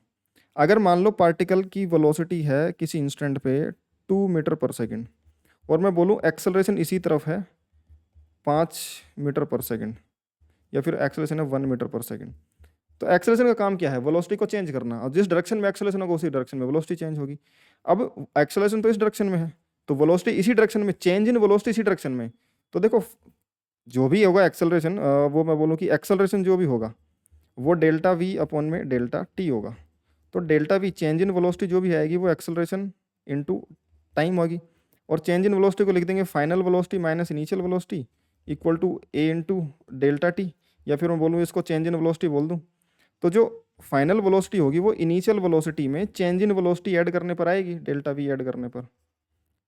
अगर मान लो पार्टिकल की वेलोसिटी है किसी इंस्टेंट पे 2 मीटर पर सेकंड, और मैं बोलूँ एक्सेलरेशन इसी तरफ है 5 मीटर पर सेकंड, या फिर एक्सेलरेशन है 1 मीटर पर सेकंड, तो एक्सेलरेशन का काम क्या है? वेलोसिटी को चेंज करना, और जिस डायरेक्शन में एक्सेलरेशन होगा उसी डायरेक्शन में वेलोसिटी चेंज होगी। अब एक्सेलरेशन तो इस डायरेक्शन में है, तो वेलोसिटी इसी डायरेक्शन में, चेंज इन वेलोसिटी इसी डायरेक्शन में, तो देखो जो भी होगा एक्सेलरेशन, वो मैं बोलूँ कि एक्सेलरेशन जो भी होगा वो डेल्टा V अपॉन में डेल्टा T होगा। तो delta V change in velocity जो भी आएगी वो एक्सेलरेशन इनटू टाइम होगी, और चेंज इन वेलोसिटी को लिख देंगे final velocity minus initial velocity equal to A into delta T, या फिर मैं बोलूँ इसको चेंज इन वेलोसिटी बोल दूँ। तो जो फाइनल वेलोसिटी होगी वो इनिशियल वेलोसिटी में चेंज इन वेलोसिटी ऐड करने पर आएगी, डेल्टा V ऐड करने पर,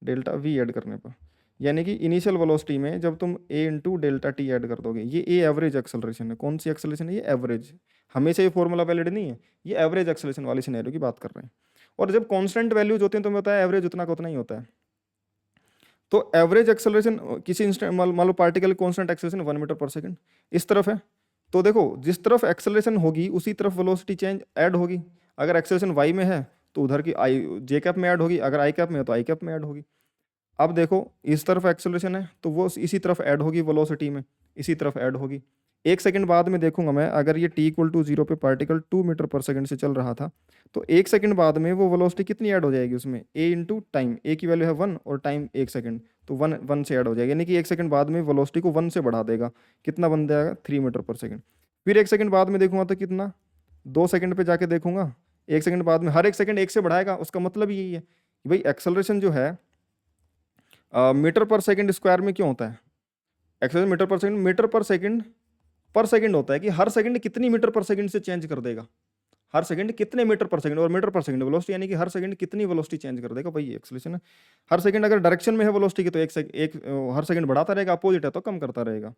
डेल्टा V ऐड करने पर, यानी कि इनिशियल वेलोसिटी में जब तुम A into delta T add कर दोगे, ये A एवरेज एक्सेलरेशन है। कौन सी एक्सेलरेशन है ये? एवरेज। हमेशा ये फॉर्मूला वैलिड नहीं है, ये एवरेज एक्सेलरेशन वाली सिनेरियो की बात कर रहे हैं। और जब कांस्टेंट वैल्यूज होती हैं तो हमें पता है एवरेज उतना का उतना ही होता है। तो एवरेज एक्सेलरेशन किसी इंस्टेंट, मान लो पार्टिकल कांस्टेंट एक्सेलरेशन 1 मीटर पर सेकंड इस तरफ है, तो देखो जिस तरफ एक्सेलरेशन होगी उसी तरफ वेलोसिटी चेंज ऐड होगी। अगर एक्सेलरेशन y में है तो उधर की j कैप में ऐड होगी, अगर i कैप में है तो i कैप में ऐड होगी। अब देखो इस तरफ एक्सेलरेशन है तो वो इसी तरफ ऐड होगी, वेलोसिटी में इसी तरफ ऐड होगी। एक सेकंड बाद में देखूंगा मैं, अगर ये t इक्वल टू 0 पे पार्टिकल 2 मीटर पर सेकंड से चल रहा था, तो एक सेकंड बाद में वो वेलोसिटी कितनी ऐड हो जाएगी उसमें? a इंटू टाइम, a की वैल्यू है 1 और टाइम 1 सेकंड, तो 1 से ऐड हो जाएगी, यानी कि एक सेकंड बाद में वेलोसिटी को 1 से बढ़ा देगा। कितना बन जाएगा? 3 मीटर पर सेकंड। फिर एक सेकंड बाद में देखूंगा तो कितना, 2 सेकंड पे जाके देखूंगा 1 सेकंड बाद में हर 1 सेकंड 1 से बढ़ाएगा, उसका मतलब यही है कि भाई एक्सेलरेशन जो है मीटर पर सेकंड स्क्वायर में क्यों होता है? एक्सेलरेशन मीटर पर सेकंड होता है कि हर सेकंड कितनी मीटर पर सेकंड से चेंज कर देगा, हर सेकंड कितने मीटर पर सेकंड, और मीटर पर सेकंड वेलोसिटी यानी कि हर सेकंड कितनी वेलोसिटी चेंज कर देगा, भाई एक्सेलरेशन है। हर सेकंड अगर डायरेक्शन में है वेलोसिटी की तो हर सेकंड बढ़ाता रहेगा, अपोजिट है तो कम करता रहेगा।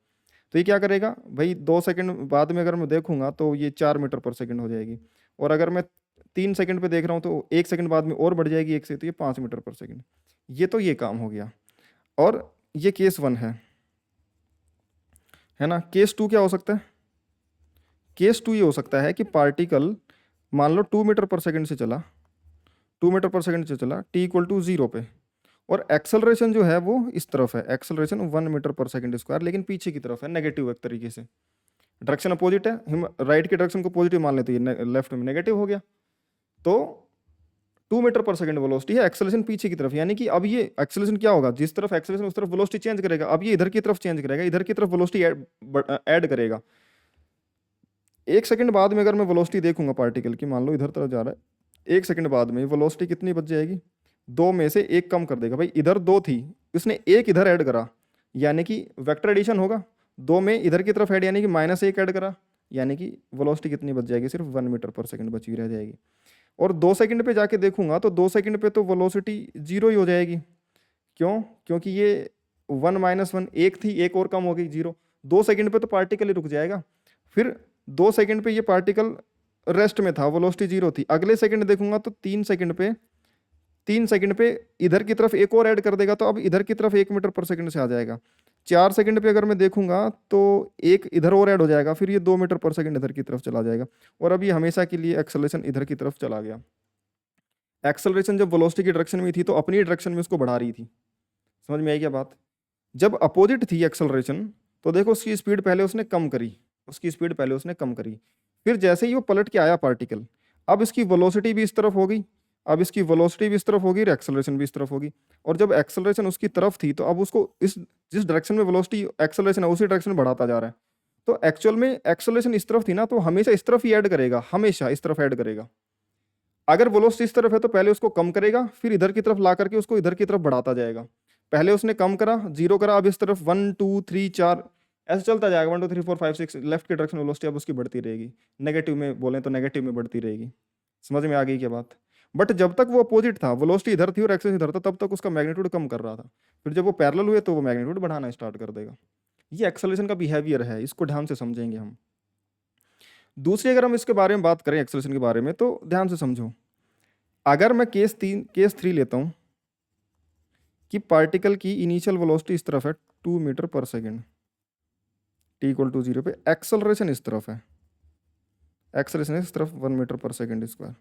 तो ये क्या करेगा भाई, 2 सेकंड बाद में अगर मैं देखूंगा तो ये 4 मीटर पर सेकंड हो जाएगी, और अगर मैं 3 सेकंड पे देख रहा हूँ तो 1 सेकंड बाद में और बढ़ जाएगी 1 से, तो ये 5 मीटर पर सेकंड। ये तो ये काम हो गया, और ये केस 1 है ना। केस 2 क्या हो सकता है? केस 2 ये हो सकता है कि पार्टिकल मान लो 2 मीटर पर सेकंड से चला, 2 मीटर पर सेकंड से चला टी इक्वल टू 0 पे, और एक्सेलरेशन जो है वो इस तरफ है, एक्सेलरेशन 1 मीटर पर सेकंड स्क्वायर, लेकिन पीछे की तरफ है, नेगेटिव एक तरीके से, डायरेक्शन अपोजिट है, हम राइट के डायरेक्शन को पॉजिटिव मान लेते हैं, लेफ्ट में नेगेटिव हो गया। तो 2 मीटर पर सेकंड वेलोसिटी है, एक्सेलरेशन पीछे की तरफ, यानी कि अब ये एक्सेलरेशन क्या होगा, जिस तरफ एक्सेलरेशन उस तरफ वेलोसिटी चेंज करेगा, अब ये इधर की तरफ चेंज करेगा, इधर की तरफ वेलोसिटी ऐड करेगा। 1 सेकंड बाद में अगर मैं वेलोसिटी देखूंगा पार्टिकल की, मान लो इधर तरफ जा रहा है, 1 सेकंड बाद में वेलोसिटी कितनी बच जाएगी, 2 में से 1 कम कर देगा, भाई इधर 2 थी, उसने 1 इधर ऐड करा, यानी कि वेक्टर एडिशन होगा, 2 में इधर की तरफ ऐड यानी कि -1 ऐड करा, यानी कि वेलोसिटी कितनी बच जाएगी, सिर्फ 1 मीटर पर सेकंड बची रह जाएगी। और 2 सेकंड पे जाके देखूंगा तो 2 सेकंड पे तो वेलोसिटी 0 ही हो जाएगी। क्यों? क्योंकि ये 1 - 1 1 थी, 1 और कम हो गई 0। 2 सेकंड पे तो पार्टिकल ही रुक जाएगा। फिर 2 सेकंड पे ये पार्टिकल रेस्ट में था, वेलोसिटी 0 थी। अगले सेकंड देखूंगा तो 3 सेकंड पे इधर की तरफ एक और ऐड कर देगा, तो अब इधर की तरफ 1 मीटर पर सेकंड से आ जाएगा। 4 सेकंड पे अगर मैं देखूंगा तो एक इधर और ऐड हो जाएगा, फिर ये 2 मीटर पर सेकंड इधर की तरफ चला जाएगा, और अब ये हमेशा के लिए एक्सेलरेशन इधर की तरफ चला गया। एक्सेलरेशन जब वेलोसिटी की डायरेक्शन में थी तो अपनी डायरेक्शन में उसको बढ़ा रही थी। समझ में आई क्या बात? जब अपोजिट थी एक्सेलरेशन तो देखो उसकी स्पीड पहले उसने कम करी, फिर जैसे ही वो पलट के आया पार्टिकल, अब इसकी वेलोसिटी भी इस तरफ होगी, और एक्सेलरेशन भी इस तरफ होगी। और जब एक्सेलरेशन उसकी तरफ थी तो अब उसको इस जिस डायरेक्शन में वेलोसिटी एक्सेलरेशन है उसी डायरेक्शन में बढ़ाता जा रहा है। तो एक्चुअल में एक्सेलरेशन इस तरफ थी ना, तो हमेशा इस तरफ ही ऐड करेगा, हमेशा इस तरफ ऐड करेगा। अगर वेलोसिटी इस तरफ है तो पहले उसको कम करेगा, फिर इधर की तरफ ला करके उसको इधर की तरफ बढ़ाता जाएगा। पहले उसने कम करा, 0 करा, अब इस तरफ 1 2 3 4 ऐसे चलता जाएगा, 1 2 3 4 5 6 लेफ्ट की डायरेक्शन वेलोसिटी अब उसकी बढ़ती रहेगी। नेगेटिव में बोलें तो नेगेटिव में बढ़ती रहेगी। समझ में आ गई क्या बात? बट जब तक वो अपोजिट था, वेलोसिटी इधर थी और एक्सेस इधर था, तब तक उसका मैग्नीट्यूड कम कर रहा था। फिर जब वो पैरेलल हुए तो वो मैग्नीट्यूड बढ़ाना स्टार्ट कर देगा। ये एक्सेलरेशन का बिहेवियर है, इसको ध्यान से समझेंगे हम। दूसरी अगर हम इसके बारे में बात करें एक्सेलरेशन के बारे में, तो ध्यान से समझो। अगर मैं केस 3 लेता हूं कि पार्टिकल की इनिशियल वेलोसिटी इस तरफ है 2 मीटर पर सेकेंड, टी इक्वल टू 0 पे, एक्सेलरेशन इस तरफ है, एक्सेलरेशन इस तरफ 1 मीटर पर सेकेंड स्क्वायर।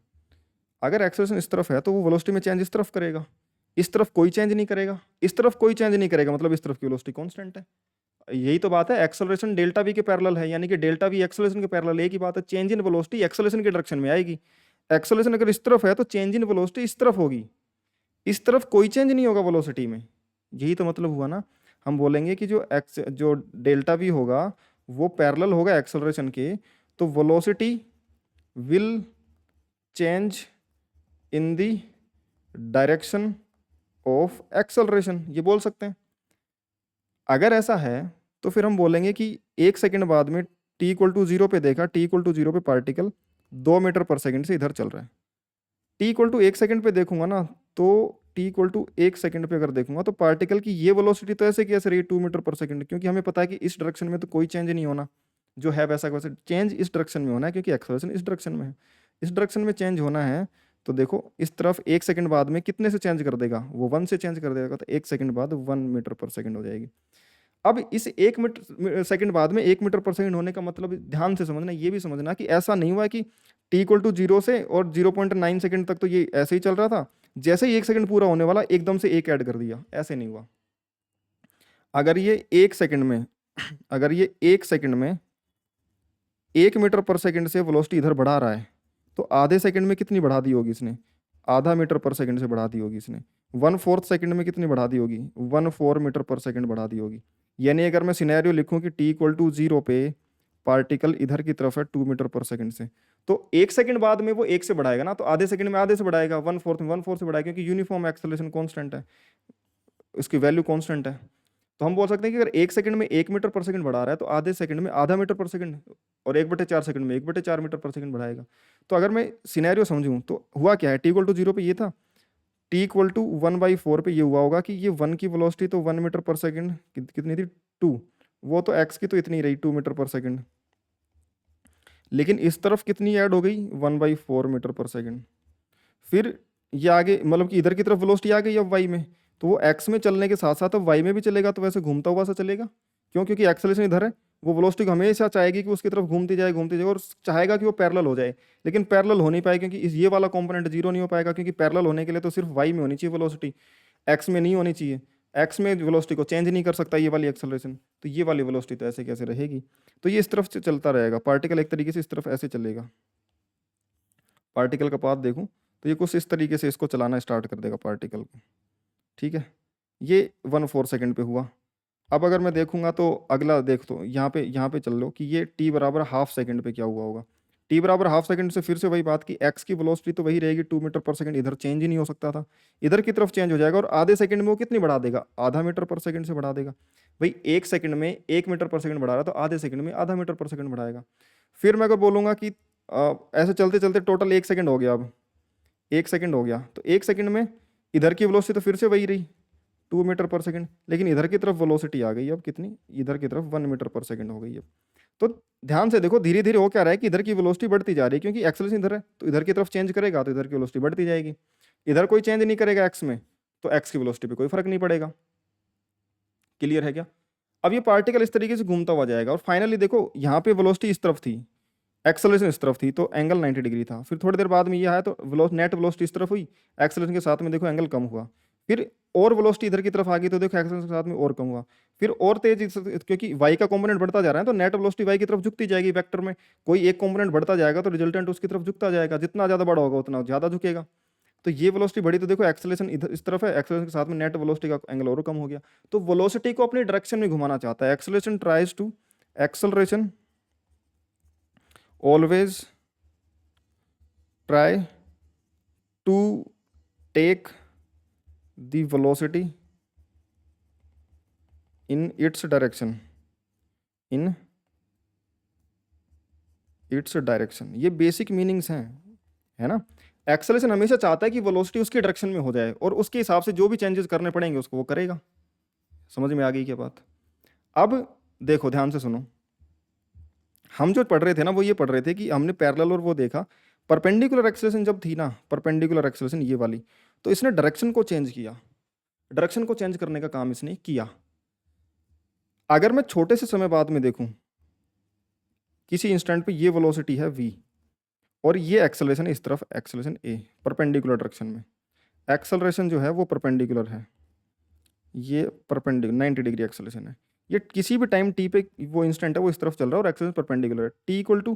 अगर एक्सेलरेशन इस तरफ है तो वो वेलोसिटी में चेंज इस तरफ करेगा, इस तरफ कोई चेंज नहीं करेगा, इस तरफ कोई चेंज नहीं करेगा, मतलब इस तरफ की वेलोसिटी कांस्टेंट है। यही तो बात है, एक्सेलरेशन डेल्टा वी के पैरेलल है, यानी कि डेल्टा वी एक्सेलरेशन के पैरेलल, एक ही बात है। चेंज इन वेलोसिटी एक्सेलरेशन के डायरेक्शन में आएगी। एक्सेलरेशन अगर इस तरफ है तो चेंज इन वेलोसिटी इस तरफ होगी, इस तरफ कोई चेंज नहीं होगा वेलोसिटी में। यही तो मतलब हुआ ना। हम बोलेंगे कि जो डेल्टा वी होगा वो पैरेलल होगा एक्सेलरेशन के, तो velocity will change in the direction of acceleration, ये बोल सकते हैं। अगर ऐसा है तो फिर हम बोलेंगे कि 1 सेकंड बाद में t इक्वल टू 0 पे देखा, t इक्वल टू 0 पे पार्टिकल 2 मीटर पर सेकंड से इधर चल रहा है। t इक्वल टू 1 सेकंड पे देखूंगा ना, तो t इक्वल टू 1 सेकंड पे अगर देखूंगा तो पार्टिकल की ये वेलोसिटी तो ऐसे की ऐसे रही 2 मीटर पर सेकंड, क्योंकि हमें पता है कि इस डायरेक्शन में तो कोई चेंज नहीं होना, जो है वैसा वैसे चेंज इस डायरेक्शन में होना है, क्योंकि एक्सेलरेशन इस डायरेक्शन में है। इस डायरेक्शन में चेंज होना है तो देखो इस तरफ 1 सेकंड बाद में कितने से चेंज कर देगा, वो 1 से चेंज कर देगा, तो 1 सेकंड बाद 1 मीटर पर सेकंड हो जाएगी। अब इस 1 मीटर सेकंड बाद में 1 मीटर पर सेकंड होने का मतलब ध्यान से समझना, ये भी समझना कि ऐसा नहीं हुआ कि t इक्वल टू 0 से और 0.9 सेकंड तक तो ये ऐसे ही चल रहा था, जैसे ही 1 सेकंड पूरा होने वाला एकदम से 1 ऐड कर दिया, ऐसे नहीं हुआ। अगर ये 1 सेकंड में अगर ये 1 सेकंड में 1 मीटर पर सेकंड से वेलोसिटी इधर बढ़ा रहा है, तो आधे सेकंड में कितनी बढ़ा दी होगी इसने, आधा मीटर पर सेकंड से बढ़ा दी होगी इसने। 1/4 सेकंड में कितनी बढ़ा दी होगी, 1/4 मीटर पर सेकंड बढ़ा दी होगी। यानी अगर मैं सिनेरियो लिखूं कि t इक्वल टू 0 पे पार्टिकल इधर की तरफ है 2 मीटर पर सेकंड से, तो 1 सेकंड बाद में वो 1 से बढ़ाएगा ना, तो आधे सेकंड में आधे से बढ़ाएगा, 1/4 में 1/4 से बढ़ाएगा, क्योंकि यूनिफॉर्म एक्सेलरेशन कांस्टेंट है, इसकी वैल्यू कांस्टेंट है। तो हम बोल सकते हैं कि अगर 1 सेकंड में 1 मीटर पर सेकंड बढ़ा रहा है तो आधे सेकंड में आधा मीटर पर सेकंड, और 1/4 सेकंड में 1/4 मीटर पर सेकंड बढ़ाएगा। तो अगर मैं सिनेरियो समझूं तो हुआ क्या है, t = 0 पे ये था, t = 1/4 पे ये हुआ होगा कि ये 1 की वेलोसिटी तो 1 मीटर पर सेकंड कितनी थी 2, वो तो x की तो इतनी रही 2 मीटर पर सेकंड, लेकिन इस तरफ कितनी ऐड हो गई 1/4 मीटर पर सेकंड। फिर ये आगे मतलब कि इधर की तरफ वेलोसिटी आ गई अब y में, तो वो x में चलने के साथ साथ अब y में भी चलेगा, तो वैसे घूमता हुआ सा चलेगा, क्यों, क्योंकि एक्सेलरेशन इधर है, वो वेलोसिटी को हमेशा चाहेगी कि उसकी तरफ घूमती जाए और चाहेगा कि वो पैरेलल हो जाए, लेकिन पैरेलल हो नहीं पाए, क्योंकि ये वाला कंपोनेंट जीरो नहीं हो पाएगा, क्योंकि पैरेलल होने के लिए तो सिर्फ y में होनी चाहिए वेलोसिटी, x में नहीं होनी चाहिए, x में वेलोसिटी को चेंज नहीं कर सकता ये वाली एक्सेलरेशन, तो ये वाली वेलोसिटी तो ऐसे कैसे रहेगी, तो ये इस तरफ से चलता रहेगा, पार्टिकल एक तरीके से इस तरफ ऐसे चलेगा। पार्टिकल का पाथ देखूं तो ये कुछ इस तरीके से इसको चलाना स्टार्ट कर देगा पार्टिकल को, ठीक है, ये 1/4 सेकंड पे हुआ। अब अगर मैं देखूंगा तो अगला देख, तो यहाँ पे चल लो कि ये t = ½ सेकंड पे क्या हुआ होगा, t = ½ सेकंड से फिर से वही बात कि x की वेलोसिटी तो वही रहेगी 2 मीटर पर सेकंड, इधर चेंज ही नहीं हो सकता था, इधर की तरफ चेंज हो जाएगा, और आधे सेकंड में वो कितनी बढ़ा देगा, आधा मीटर पर सेकंड से बढ़ा देगा। भाई 1 सेकंड में 1 मीटर पर सेकंड बढ़ा रहा है, तो आधे सेकंड में आधा मीटर पर सेकंड बढ़ाएगा। फिर मैं अगर बोलूंगा कि ऐसे चलते चलते टोटल 1 सेकंड हो गया, अब 1 सेकंड हो गया, तो 1 सेकंड में इधर की वेलोसिटी तो फिर से वही रही 2 मीटर पर सेकंड, लेकिन इधर की तरफ वेलोसिटी आ गई अब कितनी, इधर की तरफ 1 मीटर पर सेकंड हो गई अब। तो ध्यान से देखो, धीरे धीरे हो क्या रहा है कि इधर की वेलोसिटी बढ़ती जा रही है, क्योंकि एक्सेलरेशन इधर है, तो इधर की तरफ चेंज करेगा तो इधर की वेलोसिटी बढ़ती जाएगी, इधर कोई चेंज नहीं करेगा एक्स में, तो एक्स की वेलोसिटी पे कोई फर्क नहीं पड़ेगा। क्लियर है क्या? अब ये पार्टिकल इस तरीके से घूमता हुआ जाएगा, और फाइनली देखो यहाँ पे वेलोसिटी इस तरफ थी, एक्सेलरेशन इस तरफ थी, तो एंगल 90 डिग्री था। फिर थोड़ी देर बाद में ये आया तो नेट वेलोसिटी इस तरफ हुई, एक्सेलरेशन के साथ में देखो एंगल कम हुआ, फिर और वेलोसिटी इधर की तरफ आ गई तो देखो एक्सेलरेशन के साथ में और कम हुआ, फिर और तेज, क्योंकि y का कंपोनेंट बढ़ता जा रहा है तो नेट वेलोसिटी y की तरफ झुकती जाएगी, वेक्टर में कोई एक कंपोनेंट बढ़ता जाएगा तो रिजल्टेंट उसकी तरफ झुकता जाएगा, जितना ज़्यादा बड़ा होगा उतना ज़्यादा झुकेगा। तो ये वेलोसिटी बढ़ी तो देखो एक्सेलरेशन इधर इस तरफ है, एक्सेलरेशन के साथ में नेट वेलोसिटी का एंगल और कम हो गया, तो वेलोसिटी को अपनी डायरेक्शन में घुमाना चाहता है acceleration always try to take the velocity in its direction ये बेसिक मीनिंग्स हैं, है ना। एक्सेलरेशन हमेशा चाहता है कि वेलोसिटी उसकी डायरेक्शन में हो जाए और उसके हिसाब से जो भी चेंजेस करने पड़ेंगे उसको वो करेगा। समझ में आ गई क्या बात? अब देखो ध्यान से सुनो, हम जो पढ़ रहे थे ना वो ये पढ़ रहे थे कि हमने पैरेलल और वो देखा, परपेंडिकुलर एक्सेलरेशन जब थी ना, परपेंडिकुलर एक्सेलरेशन ये वाली, तो इसने डायरेक्शन को चेंज किया, डायरेक्शन को चेंज करने का काम इसने किया। अगर मैं छोटे से समय बाद में देखूं, किसी इंस्टेंट पे ये वेलोसिटी है v और ये एक्सेलरेशन है इस तरफ, एक्सेलरेशन a परपेंडिकुलर डायरेक्शन में, एक्सेलरेशन जो है वो परपेंडिकुलर है, ये परपेंडिकुलर 90 डिग्री एक्सेलरेशन है, ये किसी भी टाइम t पे वो इंस्टेंट है वो इस तरफ चल रहा है और एक्सेलरेशन परपेंडिकुलर है। t =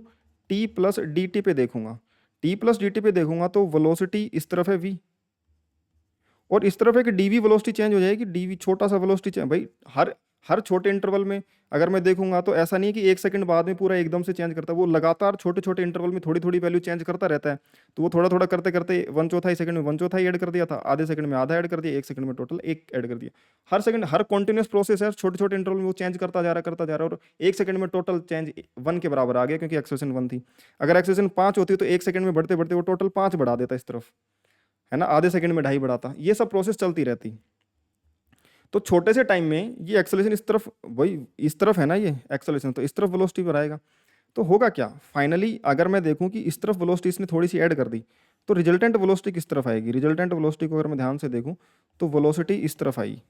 t प्लस dt पे देखूंगा, t प्लस dt पे देखूंगा तो वेलोसिटी इस तरफ है v और इस तरफ है कि dv वेलोसिटी चेंज हो जाएगी, dv छोटा सा वेलोसिटी चेंज, भाई हर छोटे इंटरवल में अगर मैं देखूंगा तो ऐसा नहीं है कि 1 सेकंड बाद में पूरा एकदम से चेंज करता है, वो लगातार छोटे छोटे इंटरवल में थोड़ी थोड़ी वैल्यू चेंज करता रहता है। तो वो थोड़ा थोड़ा करते करते 1/4 सेकंड में 1/4 ऐड कर दिया था, आधे सेकंड में आधा ऐड कर दिया, 1 सेकंड में टोटल 1 ऐड कर दिया। हर सेकंड हर कॉन्टिन्यूस प्रोसेस है, छोटे छोटे इंटरवल में वो चेंज करता जा रहा है और 1 सेकंड में टोटल चेंज 1 के बराबर आ गया, क्योंकि एक्सेलरेशन 1 थी। अगर एक्सेलरेशन 5 होती तो 1 सेकंड में बढ़ते बढ़ते वो टोटल 5 बढ़ा देता इस तरफ, है ना, आधे सेकंड में 2.5 बढ़ाता। ये सब प्रोसेस चलती रहती। तो छोटे से टाइम में ये एक्सेलरेशन इस तरफ, वही इस तरफ है ना ये एक्सेलरेशन, तो इस तरफ वेलोसिटी बढ़ाएगा। तो होगा क्या फाइनली, अगर मैं देखूं कि इस तरफ वेलोसिटी इसने थोड़ी सी ऐड कर दी तो रिजल्टेंट वेलोसिटी किस तरफ आएगी, रिजल्टेंट वेलोसिटी को अगर मैं ध्यान से देखूं तो वेलोसिटी इस तरफ आई,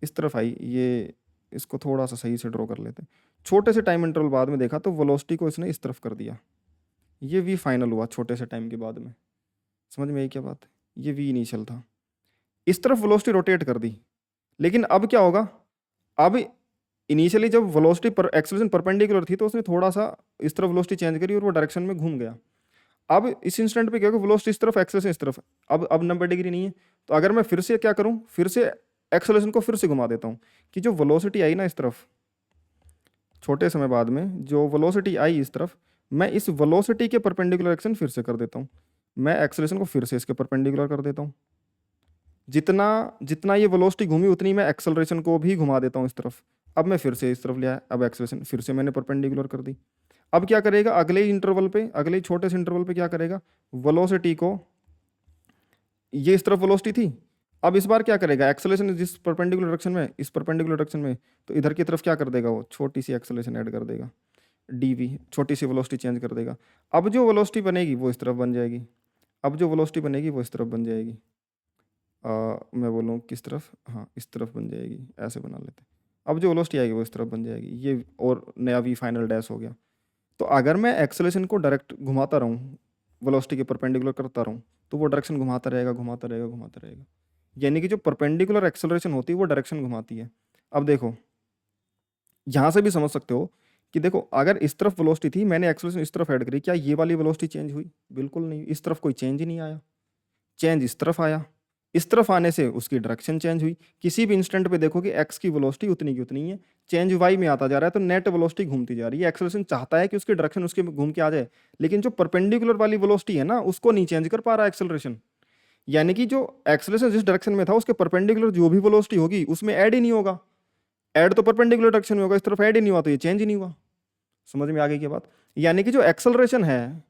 इस तरफ आई। ये इसको थोड़ा सा सही से ड्रॉ कर लेते हैं। छोटे से टाइम इंटरवल बाद में देखा तो वेलोसिटी को इसने इस तरफ कर दिया, ये वी फाइनल हुआ छोटे से टाइम के बाद में। समझ में आई क्या बात? ये वी इनिशियल था, इस तरफ वेलोसिटी रोटेट कर दी। लेकिन अब क्या होगा, अब इनिशियली जब वेलोसिटी पर एक्सेलरेशन परपेंडिकुलर थी तो उसने थोड़ा सा इस तरफ वेलोसिटी चेंज करी और वो डायरेक्शन में घूम गया। अब इस इंस्टेंट पे क्या होगा, वेलोसिटी इस तरफ एक्सेलरेशन इस तरफ, अब 90 डिग्री नहीं है। तो अगर मैं फिर से क्या करूं, फिर से एक्सेलरेशन को फिर से घुमा देता हूं कि जो वेलोसिटी आई ना इस तरफ, छोटे समय बाद में जो वेलोसिटी आई इस तरफ, मैं इस वेलोसिटी के परपेंडिकुलर एक्शन फिर से कर देता हूँ, मैं एक्सेलरेशन को फिर से इसके परपेंडिकुलर कर देता हूँ। जितना जितना ये वेलोसिटी घूमी उतनी मैं एक्सेलरेशन को भी घुमा देता हूँ इस तरफ। अब मैं फिर से इस तरफ ले आया, अब एक्सेलरेशन फिर से मैंने परपेंडिकुलर कर दी। अब क्या करेगा अगले इंटरवल पे, अगले छोटे से इंटरवल पे क्या करेगा, वेलोसिटी को, ये इस तरफ वेलोसिटी थी, अब इस बार क्या करेगा एक्सेलरेशन जिस परपेंडिकुलर डायरेक्शन में, इस परपेंडिकुलर डायरेक्शन में, तो इधर की तरफ क्या कर देगा वो छोटी सी एक्सेलरेशन ऐड कर देगा, dv, छोटी सी वेलोसिटी चेंज कर देगा। अब जो वेलोसिटी बनेगी वो इस तरफ बन जाएगी, अब जो वेलोसिटी बनेगी वो इस तरफ बन जाएगी। मैं बोलूँ किस तरफ, हाँ इस तरफ बन जाएगी, ऐसे बना लेते हैं। अब जो वेलोसिटी आएगी वो इस तरफ बन जाएगी, ये और नया v फाइनल डैश हो गया। तो अगर मैं एक्सेलरेशन को डायरेक्ट घुमाता रहूँ, वेलोसिटी के परपेंडिकुलर करता रहूँ, तो वो डायरेक्शन घुमाता रहेगा घुमाता रहेगा घुमाता रहेगा, यानी कि जो परपेंडिकुलर एक्सेलरेशन होती है वो डायरेक्शन घुमाती है। अब देखो यहाँ से भी समझ सकते हो कि देखो अगर इस तरफ वेलोसिटी थी, मैंने एक्सेलरेशन इस तरफ ऐड करी, क्या ये वाली वेलोसिटी चेंज हुई? बिल्कुल नहीं, इस तरफ कोई चेंज ही नहीं आया, चेंज इस तरफ आया, इस तरफ आने से उसकी डायरेक्शन चेंज हुई। किसी भी इंस्टेंट पे देखो कि एक्स की वेलोसिटी उतनी की उतनी है, चेंज वाई में आता जा रहा है, तो नेट वेलोसिटी घूमती जा रही है। एक्सेलरेशन चाहता है कि उसकी डायरेक्शन उसके घूम के आ जाए, लेकिन जो परपेंडिकुलर वाली वेलोसिटी है ना उसको नहीं चेंज कर पा रहा एक्सेलरेशन, यानी कि जो एक्सेलरेशन जिस डायरेक्शन में था उसके परपेंडिकुलर जो भी वेलोसिटी होगी उसमें ऐड ही नहीं होगा। ऐड तो परपेंडिकुलर डायरेक्शन में होगा, इस तरफ ऐड ही नहीं हुआ, तो ये चेंज ही नहीं हुआ। समझ में आ गई क्या बात? यानी कि जो एक्सेलरेशन है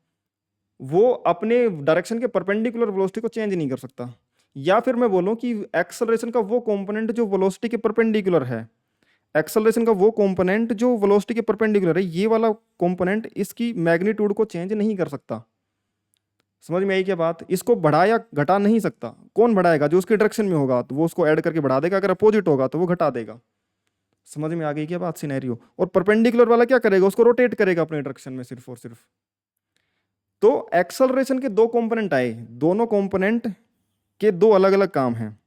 वो अपने डायरेक्शन के परपेंडिकुलर वेलोसिटी को चेंज नहीं कर सकता। या फिर मैं बोलूं कि एक्सेलरेशन का वो कंपोनेंट जो वेलोसिटी के परपेंडिकुलर है, एक्सेलरेशन का वो कंपोनेंट जो वेलोसिटी के परपेंडिकुलर है, ये वाला कंपोनेंट इसकी मैग्नीट्यूड को चेंज नहीं कर सकता। समझ में आई क्या बात? इसको बढ़ा या घटा नहीं सकता। कौन बढ़ाएगा? जो उसके डायरेक्शन में होगा तो वो उसको ऐड करके बढ़ा देगा, अगर अपोजिट होगा तो वो घटा देगा। समझ में आ गई क्या बात सिनेरियो? और परपेंडिकुलर वाला क्या करेगा? उसको रोटेट करेगा अपने डायरेक्शन में सिर्फ और सिर्फ। तो एक्सेलरेशन के दो कंपोनेंट आए, दोनों कंपोनेंट के दो अलग अलग काम हैं,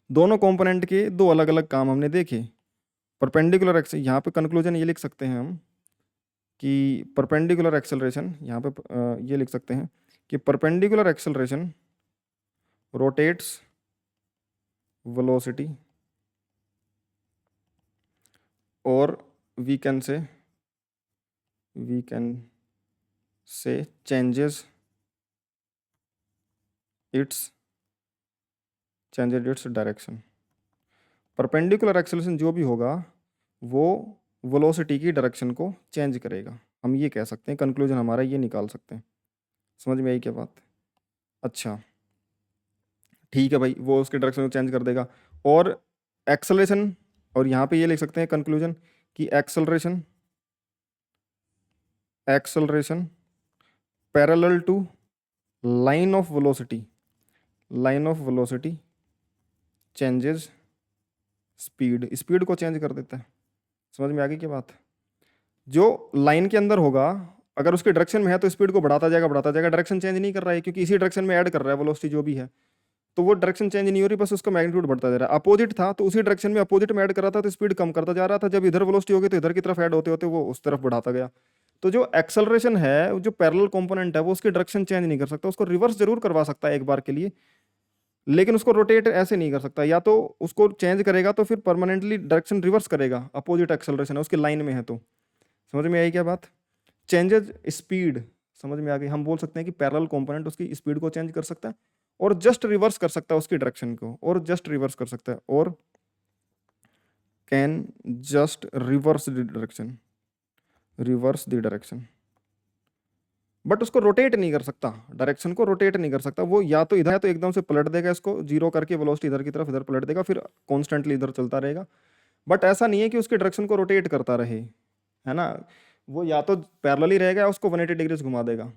दोनों कंपोनेंट के दो अलग अलग काम हमने देखे। परपेंडिकुलर एक्स, यहाँ पे कंक्लूजन ये लिख सकते हैं हम कि परपेंडिकुलर एक्सेलरेशन, यहाँ पे ये लिख सकते हैं कि परपेंडिकुलर एक्सेलरेशन रोटेट्स वेलोसिटी, और we can say changes its direction. Perpendicular acceleration जो भी होगा वो वेलोसिटी की डायरेक्शन को चेंज करेगा, हम ये कह सकते हैं, कंक्लूजन हमारा ये निकाल सकते हैं। समझ में आई क्या बात? अच्छा ठीक है भाई, वो उसके डायरेक्शन को चेंज कर देगा। और एक्सेलरेशन, और यहाँ पे ये लिख सकते हैं कंक्लूजन कि acceleration parallel to line of velocity changes speed को चेंज कर देता है। समझ में आ गई क्या बात? जो लाइन के अंदर होगा अगर उसके डायरेक्शन में है तो स्पीड को बढ़ाता जाएगा बढ़ाता जाएगा, डायरेक्शन चेंज नहीं कर रहा है क्योंकि इसी डायरेक्शन में ऐड कर रहा है वेलोसिटी जो भी है, तो वो डायरेक्शन चेंज नहीं हो रही, बस उसका मैग्नीट्यूड बढ़ता जा रहा है। अपोजिट था तो उसी डायरेक्शन में अपोजिट में ऐड कर रहा था तो स्पीड कम करता जा रहा था, जब इधर वेलोसिटी हो गई तो इधर की तरफ ऐड होते होते वो उस तरफ बढ़ाता गया। तो जो एक्सेलरेशन है, जो पैरेलल कंपोनेंट है, वो उसकी डायरेक्शन चेंज नहीं कर सकता, उसको रिवर्स जरूर करवा सकता है एक बार के लिए, लेकिन उसको रोटेट ऐसे नहीं कर सकता। या तो उसको चेंज करेगा तो फिर परमानेंटली डायरेक्शन रिवर्स करेगा, अपोजिट एक्सेलरेशन है उसकी लाइन में है तो। समझ में आई क्या बात? चेंजेस स्पीड, समझ में आ गई। हम बोल सकते हैं कि पैरेलल कंपोनेंट उसकी स्पीड को चेंज कर सकता है और जस्ट रिवर्स कर सकता है उसकी डायरेक्शन को, और जस्ट रिवर्स कर सकता है, और can just reverse the direction, but उसको रोटेट नहीं कर सकता, डायरेक्शन को रोटेट नहीं कर सकता। वो या तो इधर है तो एकदम से पलट देगा इसको, जीरो करके वेलोसिटी इधर की तरफ इधर पलट देगा, फिर कॉन्स्टेंटली इधर चलता रहेगा। बट ऐसा नहीं है कि उसके डायरेक्शन को रोटेट करता रहे, है ना। वो या तो पैरेलली रहेगा या उसको 180 डिग्रीज घुमा देगा।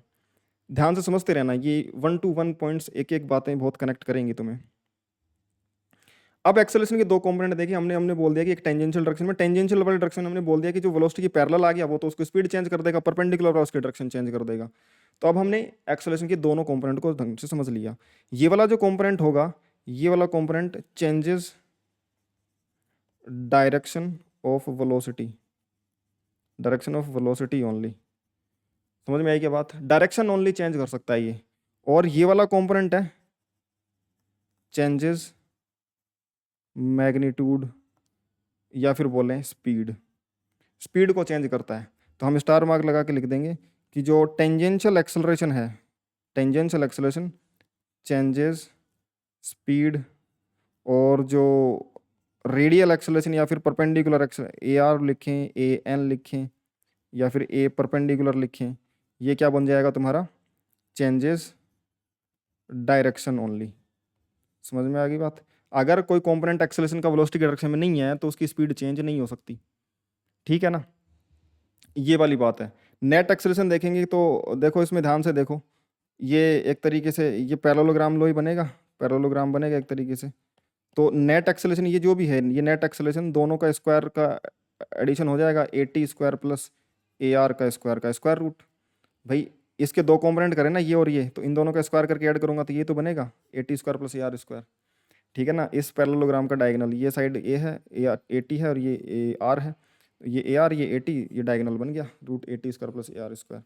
ध्यान से समझते रहना, ये 1 to 1 पॉइंट्स एक एक बातें बहुत कनेक्ट करेंगी तुम्हें। अब एक्सेलरेशन के दो कंपोनेंट देखिए, हमने बोल दिया कि एक टेंजेंशियल डायरेक्शन में, टेंजेंशियल वाले डायरेक्शन हमने बोल दिया कि जो वेलोसिटी की पैरेलल आ गया वो तो उसकी स्पीड चेंज कर देगा, परपेंडिकुलर वाला उसकी डायरेक्शन चेंज कर देगा। तो अब हमने एक्सेलरेशन के दोनों कंपोनेंट को ढंग से समझ लिया। ये वाला जो कंपोनेंट होगा, ये वाला component changes direction of velocity only. समझ में आई क्या बात? डायरेक्शन ओनली चेंज कर सकता है ये। और ये वाला कंपोनेंट है चेंजेस मैग्नीट्यूड, या फिर बोलें स्पीड। स्पीड को चेंज करता है। तो हम स्टार मार्क लगा के लिख देंगे कि जो टेंजेंशियल एक्सेलरेशन है, टेंजेंशियल एक्सेलरेशन चेंजेस स्पीड, और जो रेडियल एक्सेलरेशन या फिर परपेंडिकुलर एक्सेलरेशन, ए आर लिखें, ए एन लिखें या फिर ए परपेंडिकुलर लिखें, ये क्या बन जाएगा तुम्हारा, चेंजेस डायरेक्शन ओनली। समझ में आ गई बात। अगर कोई कंपोनेंट एक्सेलरेशन का वेलोसिटी के डायरेक्शन में नहीं है तो उसकी स्पीड चेंज नहीं हो सकती, ठीक है ना, ये वाली बात है। नेट एक्सेलरेशन देखेंगे तो देखो इसमें ध्यान से देखो, ये एक तरीके से ये पैरेललोग्राम लो ही बनेगा, पैरेललोग्राम बनेगा एक तरीके से। तो नेट एक्सेलरेशन ये जो भी है, ये नेट एक्सेलरेशन दोनों का स्क्वायर का एडिशन हो जाएगा, ए t square plus a are का स्क्वायर रूट। भाई इसके दो कंपोनेंट करें ना, ये और ये, तो इन दोनों का स्क्वायर करके ऐड करूंगा तो ये तो बनेगा ए t square plus a r square, ठीक है ना। इस पैरेललोग्राम का डायगोनल, ये साइड ए है, ए टी है और ये ए आर है, तो ये ए आर ये ए टी, ये डायगोनल बन गया root a t square plus a r square.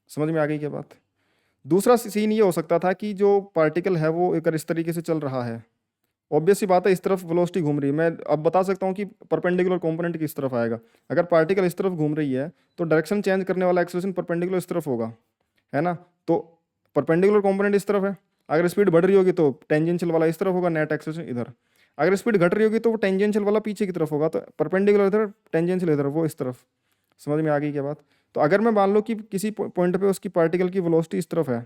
समझ में आ गई क्या बात। दूसरा सीन ये हो सकता था कि जो पार्टिकल है वो अगर इस तरीके से चल रहा है, ऑब्वियस सी बात है इस तरफ वेलोसिटी घूम रही है, मैं अब बता सकता हूँ कि परपेंडिकुलर कंपोनेंट किस तरफ आएगा। अगर पार्टिकल इस तरफ घूम रही है तो डायरेक्शन चेंज करने वाला एक्सेलरेशन परपेंडिकुलर इस तरफ होगा, है ना। तो परपेंडिकुलर कंपोनेंट इस तरफ है, अगर स्पीड बढ़ रही होगी तो टेंजेंशियल वाला इस तरफ होगा, नेट एक्सेलरेशन इधर। अगर स्पीड घट रही होगी तो वो टेंजेंशियल वाला पीछे की तरफ होगा, तो परपेंडिकुलर इधर, टेंजेंशियल इधर, वो इस तरफ। समझ में आ गई क्या बात। तो अगर मैं मान लो कि किसी पॉइंट पे उसकी पार्टिकल की वेलोसिटी इस तरफ है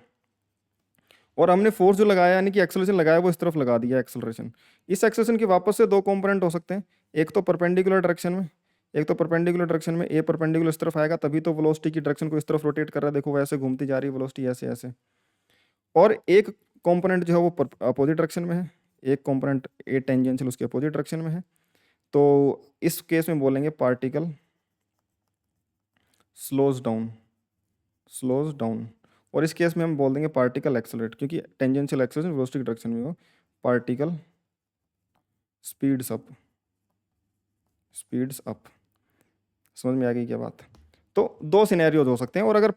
और हमने फोर्स जो लगाया यानी कि एक्सेलरेशन लगाया वो इस तरफ लगा दिया एक्सेलरेशन, इस एक्सेलरेशन के वापस से दो कंपोनेंट हो सकते हैं, एक तो परपेंडिकुलर डायरेक्शन में, एक तो परपेंडिकुलर डायरेक्शन में ए परपेंडिकुलर इस तरफ आएगा तभी तो वेलोसिटी की डायरेक्शन को इस तरफ रोटेट कर रहा है, देखो वैसे घूमती जा रही है वेलोसिटी ऐसे ऐसे। और एक कंपोनेंट जो है वो अपोजिट डायरेक्शन में है, एक कंपोनेंट ए टेंजेंशियल उसके अपोजिट डायरेक्शन में है। तो इस केस में बोलेंगे particle slows down, slows down. और इस केस में हम बोल देंगे पार्टिकल एक्सेलरेट, क्योंकि टेंजेंशियल एक्सेलरेशन वेलोसिटी की डायरेक्शन में हो। Particle speeds up, speeds up. समझ में आ गई क्या बात। तो दो सिनेरियोज हो सकते हैं। और अगर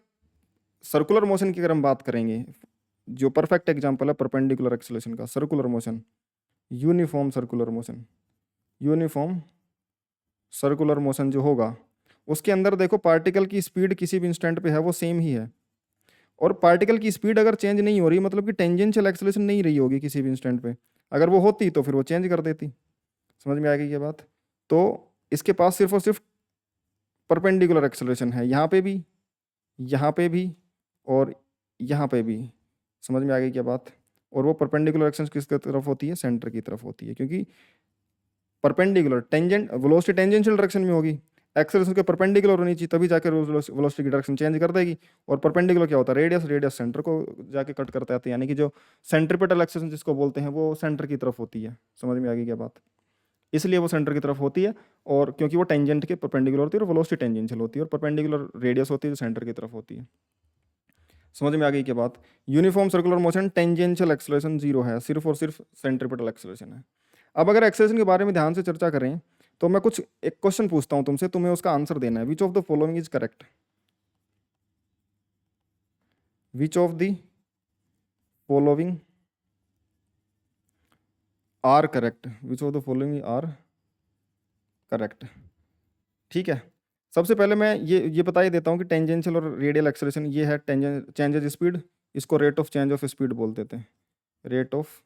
सर्कुलर मोशन की अगर हम बात करेंगे, जो परफेक्ट एग्जांपल है परपेंडिकुलर एक्सेलरेशन का, circular motion, uniform circular motion, uniform circular motion जो होगा उसके अंदर देखो पार्टिकल की स्पीड किसी भी इंस्टेंट पे है वो सेम ही है, और पार्टिकल की स्पीड अगर चेंज नहीं हो रही मतलब कि टेंजेंशियल एक्सेलरेशन नहीं रही होगी किसी भी इंस्टेंट पे, अगर वो होती तो फिर वो चेंज कर देती। समझ में आ गई ये बात। तो इसके पास सिर्फ और सिर्फ परपेंडिकुलर एक्सेलरेशन है, यहाँ पे भी, यहाँ पे भी और यहाँ पे भी। समझ में आ गई क्या बात। और वो परपेंडिकुलर एक्शन किसकी तरफ होती है, सेंटर की तरफ होती है, क्योंकि perpendicular tangent velocity tangential direction में होगी, एक्सेलरेशन के परपेंडिकुलर होनी चाहिए तभी जाकर वेलोसिटी की डायरेक्शन चेंज कर देगी। और परपेंडिकुलर क्या होता है, रेडियस, रेडियस सेंटर को जाके कट करता है, यानी कि जो सेंट्रीपिटल एक्सेलरेशन जिसको बोलते हैं वो सेंटर की तरफ होती है। समझ में आ गई क्या बात। इसलिए वो सेंटर की तरफ होती है, और क्योंकि वो टेंजेंट के परपेंडिकुलर होती है और वेलोसिटी टेंजेंशियल होती है, और परपेंडिकुलर रेडियस होती है जो सेंटर की तरफ होती है। समझ में आ गई क्या बात। Uniform circular motion tangential acceleration zero है, सिर्फ और सिर्फ सेंट्रीपिटल एक्सेलरेशन है। अब अगर एक्सेलरेशन के बारे में ध्यान से चर्चा करें तो मैं कुछ एक क्वेश्चन पूछता हूं तुमसे, तुम्हें उसका आंसर देना है। Which of the following is correct, which of the following are correct, which of the following are correct. ठीक है, सबसे पहले मैं ये बता ही देता हूँ कि टेंजेंशियल और रेडियल एक्सेलरेशन ये है चेंजेस स्पीड, इसको rate of change of speed बोल देते हैं, rate of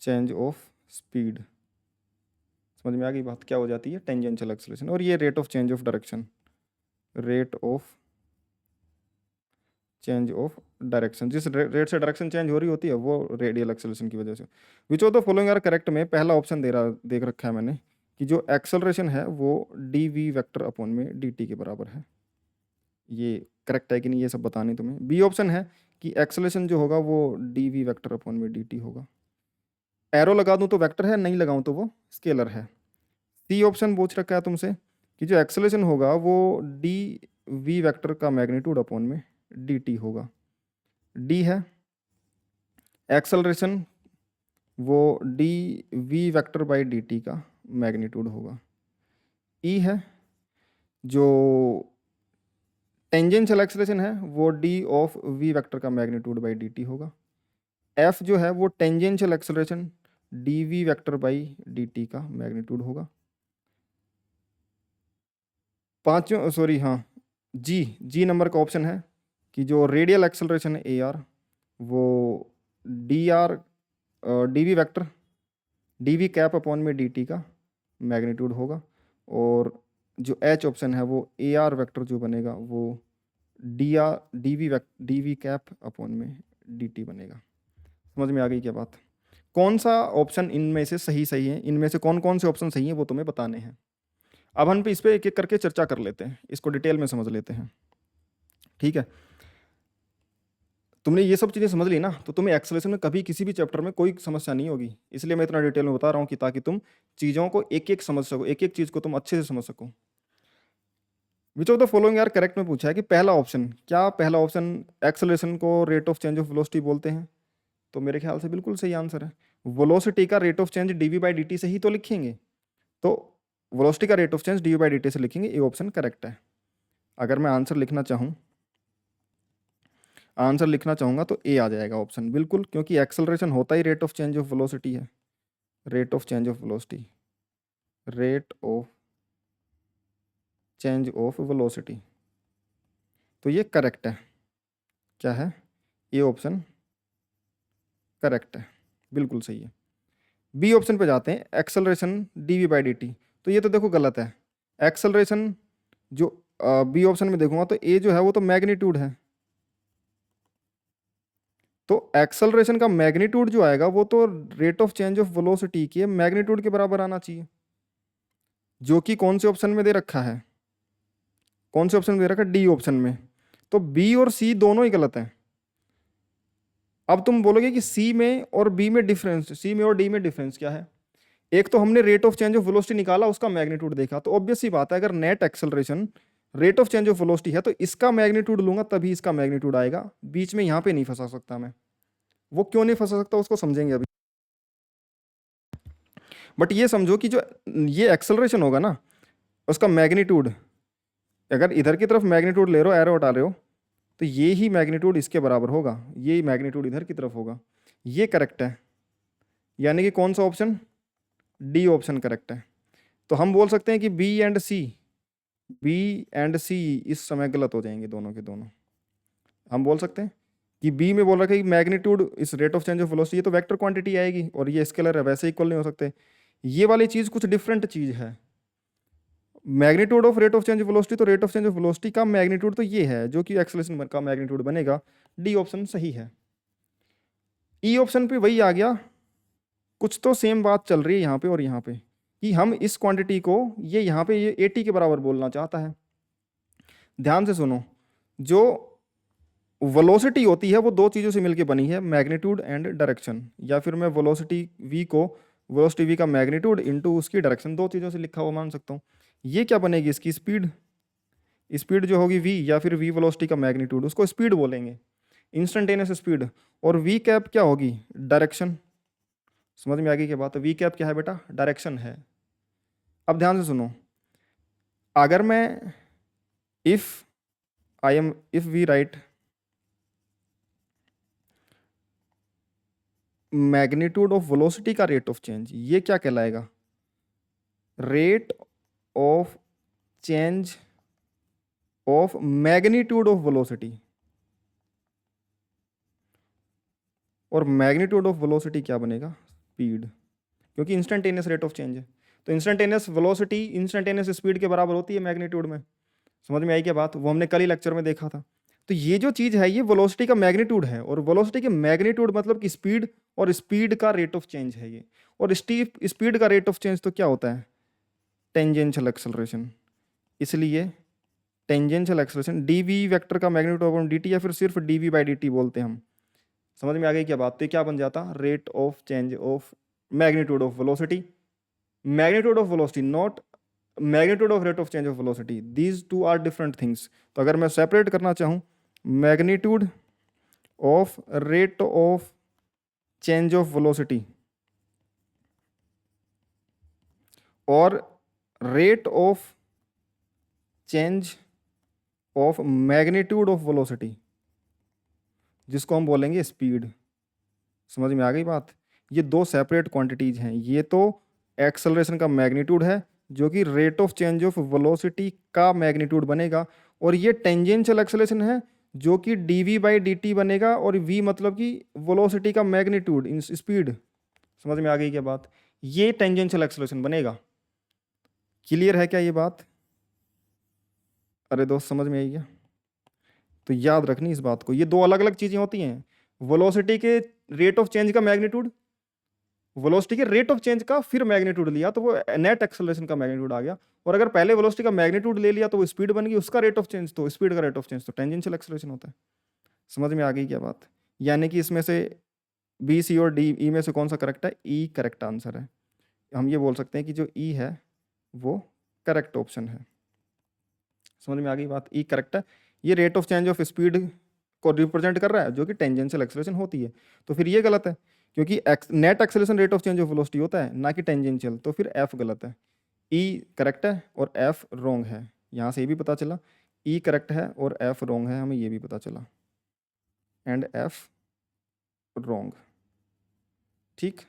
change of speed. समझ में आ गई बात, क्या हो जाती है टेंजेंशियल एक्सेलरेशन। और ये rate of change of direction, rate of change of direction, जिस रेट से डायरेक्शन चेंज हो रही होती है वो रेडियल एक्सेलरेशन की वजह से। Which of the following are correct में पहला ऑप्शन देख रखा है मैंने कि जो एक्सेलरेशन है वो डी वी वैक्टर अपॉन में डी टी के बराबर है। ये करेक्ट है कि नहीं ये सब बताने तुम्हें। बी ऑप्शन है कि एक्सेलरेशन जो होगा वो डी वी वैक्टर अपॉन में डी टी होगा। एरो लगा दूं तो वेक्टर है, नहीं लगाऊं तो वो स्केलर है। सी ऑप्शन पूछ रखा है तुमसे कि जो एक्सेलरेशन होगा वो डी वी वैक्टर का मैग्नीट्यूड अपॉन में डी टी होगा। डी है एक्सेलरेशन, वो d we vector by D t का मैग्नीट्यूड होगा। ई है जो टेंजेंशियल एक्सेलरेशन है वो डी ऑफ वी वैक्टर का मैग्नीट्यूड बाई डी टी होगा। एफ जो है वो tangential acceleration D we vector by D t का मैग्नीट्यूड होगा। पांचवें, सॉरी हाँ, जी नंबर का ऑप्शन है कि जो रेडियल एक्सेलरेशन है ए आर, वो d r, d we vector, d v cap upon में डी टी का मैग्नीट्यूड होगा। और जो एच ऑप्शन है वो ए आर वैक्टर जो बनेगा वो d r d v cap upon में डी टी बनेगा। समझ में आ गई क्या बात? कौन सा ऑप्शन इनमें से सही सही है, इनमें से कौन कौन से ऑप्शन सही हैं वो तुम्हें बताने हैं। अब हम इस पे एक एक करके चर्चा कर लेते हैं, इसको डिटेल में समझ लेते हैं। ठीक है, तुमने ये सब चीज़ें समझ ली ना, तो तुम्हें एक्सेलेरेशन में कभी किसी भी चैप्टर में कोई समस्या नहीं होगी। इसलिए मैं इतना डिटेल में बता रहा हूँ कि ताकि तुम चीज़ों को एक एक समझ सको, एक एक चीज़ को तुम अच्छे से समझ सको। विच ऑफ द फॉलोइंग यार करेक्ट में पूछा है कि पहला ऑप्शन, क्या पहला ऑप्शन एक्सेलरेशन को rate of change of velocity बोलते हैं? तो मेरे ख्याल से बिल्कुल सही आंसर है। वेलोसिटी का rate of change d we by D t से ही तो लिखेंगे, तो वेलोसिटी का rate of change d we by D t से लिखेंगे, ये ऑप्शन करेक्ट है। अगर मैं आंसर लिखना चाहूँगा तो ए आ जाएगा ऑप्शन, बिल्कुल, क्योंकि एक्सेलरेशन होता ही rate of change of velocity है। Rate of change of velocity, rate of change of velocity, तो ये करेक्ट है। क्या है? ये ऑप्शन करेक्ट है, बिल्कुल सही है। बी ऑप्शन पे जाते हैं, acceleration D we by D t, तो ये तो देखो गलत है। एक्सेलरेशन जो बी ऑप्शन में देखूंगा तो ए जो है वो तो मैग्नीट्यूड है, तो एक्सेलरेशन का मैग्नीट्यूड जो आएगा वो तो rate of change of velocity के मैग्नीट्यूड के बराबर आना चाहिए, जो कि कौन से ऑप्शन में दे रखा है? कौन से ऑप्शन में दे रखा है? डी ऑप्शन में। तो बी और सी दोनों ही गलत हैं। अब तुम बोलोगे कि सी में और बी में डिफरेंस, सी में और डी में डिफरेंस क्या है? एक तो हमने rate of change of velocity निकाला, उसका मैग्नीट्यूड देखा, तो ऑब्वियस सी बात है अगर net acceleration rate of change of velocity है तो इसका मैग्नीट्यूड लूंगा तभी इसका मैग्नीट्यूड आएगा। बीच में यहां पे नहीं फंसा सकता मैं। वो क्यों नहीं फंसा सकता उसको समझेंगे अभी। बट ये समझो कि जो ये एक्सेलरेशन होगा ना, उसका मैग्नीट्यूड, अगर इधर की तरफ मैग्नीट्यूड ले रहे हो, एरो हटा रहे हो, तो ये ही मैग्नीट्यूड इसके बराबर होगा, ये मैग्नीट्यूड इधर की तरफ होगा। ये करेक्ट है, यानी कि कौन सा ऑप्शन? डी ऑप्शन करेक्ट है। तो हम बोल सकते हैं कि बी एंड सी इस समय गलत हो जाएंगे, दोनों के दोनों। हम बोल सकते हैं कि बी में बोल रखा है कि मैग्नीट्यूड इस rate of change of velocity, ये तो वेक्टर क्वांटिटी आएगी और ये स्केलर है, वैसे इक्वल नहीं हो सकते। ये वाली चीज़ कुछ डिफरेंट चीज़ है। Magnitude of rate of change of velocity, तो rate of change of velocity का मैग्नीट्यूड तो ये है जो कि एक्सेलरेशन का मैग्नीट्यूड बनेगा। डी ऑप्शन सही है। ई ऑप्शन पे वही आ गया, कुछ तो सेम बात चल रही है यहाँ पे और यहाँ पे, कि हम इस क्वांटिटी को ये यहाँ पे ये 80 के बराबर बोलना चाहता है। ध्यान से सुनो, जो वेलोसिटी होती है वो दो चीज़ों से मिलकर बनी है, मैग्नीट्यूड एंड डायरेक्शन, या फिर मैं वेलोसिटी वी को वेलोसिटी वी का मैग्नीट्यूड इनटू उसकी डायरेक्शन, दो चीज़ों से लिखा हुआ मान सकता हूँ। ये क्या बनेगी? इसकी स्पीड, स्पीड जो होगी वी, या फिर वी वेलोसिटी का मैग्नीट्यूड, उसको स्पीड बोलेंगे, इंस्टेंटेनियस स्पीड। और वी कैप क्या होगी? डायरेक्शन। समझ में आ गई क्या बात? वी कैप क्या है बेटा? डायरेक्शन है। अब ध्यान से सुनो, अगर मैं if we write magnitude of velocity का रेट ऑफ चेंज, ये क्या कहलाएगा? Rate of change of magnitude of velocity. और मैग्नीट्यूड ऑफ वेलोसिटी क्या बनेगा? स्पीड, क्योंकि इंस्टेंटेनियस रेट ऑफ चेंज है, तो इंस्टेंटेनियस वेलोसिटी इंस्टेंटेनियस स्पीड के बराबर होती है मैग्नीट्यूड में। समझ में आई क्या बात? वो हमने कल ही लेक्चर में देखा था। तो ये जो चीज़ है ये वेलोसिटी का मैग्नीट्यूड है, और वेलोसिटी के मैग्नीट्यूड मतलब कि स्पीड, और स्पीड का रेट ऑफ चेंज है ये। और स्पीड का रेट ऑफ चेंज तो क्या होता है? Tangential acceleration. इसलिए tangential acceleration D we vector का मैग्नीट्यूड अपॉन डी टी, या फिर सिर्फ D we by D T बोलते हैं हम। समझ में आ गई क्या बात? तो क्या बन जाता? Rate of change of magnitude of velocity, magnitude of velocity, not magnitude of rate of change of velocity. These two are different things. तो अगर मैं सेपरेट करना चाहूँ, magnitude of rate of change of velocity और rate of change of magnitude of velocity, जिसको हम बोलेंगे speed. समझ में आ गई बात? ये दो सेपरेट क्वांटिटीज हैं। ये तो एक्सेलरेशन का मैग्नीट्यूड है, जो कि rate of change of velocity का मैग्नीट्यूड बनेगा, और ये टेंजेंशियल एक्सेलरेशन है जो कि dv/dt बनेगा, और v मतलब कि वेलोसिटी का मैग्नीट्यूड इन स्पीड। समझ में आ गई क्या बात? ये टेंजेंशियल एक्सेलरेशन बनेगा। क्लियर है क्या ये बात? अरे दोस्त समझ में आई क्या? तो याद रखनी इस बात को, ये दो अलग अलग चीजें होती हैं। वेलोसिटी के रेट ऑफ चेंज का मैग्नीट्यूड, वेलोसिटी के रेट ऑफ चेंज का फिर मैग्नीट्यूड लिया तो वो नेट एक्सेलरेशन का मैग्नीट्यूड आ गया। और अगर पहले वेलोसिटी का मैग्नीट्यूड ले लिया तो वो स्पीड बन गई, उसका रेट ऑफ चेंज, तो स्पीड का रेट ऑफ चेंज तो टेंजेंशियल एक्सेलरेशन होता है। समझ में आ गई क्या बात? यानी कि इसमें से बी, सी और डी, ई में से कौन सा करेक्ट है? ई करेक्ट आंसर है। हम ये बोल सकते हैं कि जो ई है वो करेक्ट ऑप्शन है। समझ में आ गई बात? ई करेक्ट है। ये rate of change of speed को रिप्रेजेंट कर रहा है जो कि टेंजेंशियल एक्सेलरेशन होती है। तो फिर ये गलत है, क्योंकि net acceleration rate of change of velocity होता है, ना कि टेंजेंशियल। तो फिर एफ गलत है। ई करेक्ट है और एफ रॉन्ग है। यहाँ से ये भी पता चला ई करेक्ट है और एफ रॉन्ग है, हमें ये भी पता चला, एंड एफ रॉन्ग। ठीक,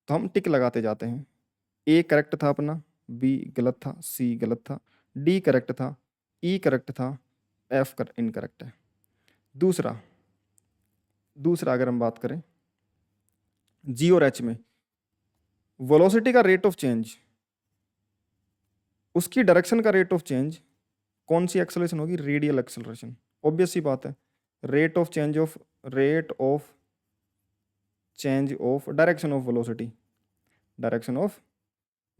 तो हम टिक लगाते जाते हैं। ए करेक्ट था अपना, बी गलत था, सी गलत था, डी करेक्ट था, ई करेक्ट था, एफ कर इनकरेक्ट है। दूसरा दूसरा अगर हम बात करें जी और एच में, वेलोसिटी का रेट ऑफ चेंज, उसकी डायरेक्शन का रेट ऑफ चेंज कौन सी एक्सेलरेशन होगी? Radial acceleration. ऑब्वियस सी बात है, rate of change of direction of velocity, direction of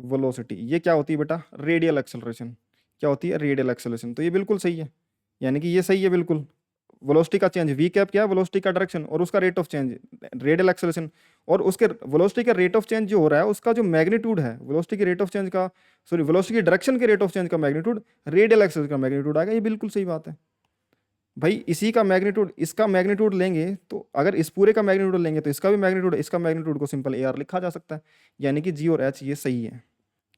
velocity, ये क्या होती है बेटा? Radial acceleration. क्या होती है? Radial acceleration. तो ये बिल्कुल सही है, यानी कि ये सही है बिल्कुल। वेलोसिटी का चेंज वी कैप क्या है? वेलोसिटी का डायरेक्शन, और उसका rate of change radial acceleration. और उसके वेलोसिटी का रेट ऑफ चेंज जो हो रहा है उसका जो मैग्नीट्यूड है, वेलोसिटी के रेट ऑफ चेंज का, सॉरी वेलोसिटी की डायरेक्शन के रेट ऑफ चेंज का मैग्नीट्यूड रेडियल एक्सेलरेशन का मैग्नीट्यूड आएगा। ये बिल्कुल सही बात है भाई। इसी का मैग्नीट्यूड, इसका मैग्नीट्यूड लेंगे तो, अगर इस पूरे का मैग्नीट्यूड लेंगे तो इसका भी मैग्नीट्यूड, इसका मैग्नीट्यूड को सिंपल ए आर लिखा जा सकता है। यानी कि जी और एच ये सही है।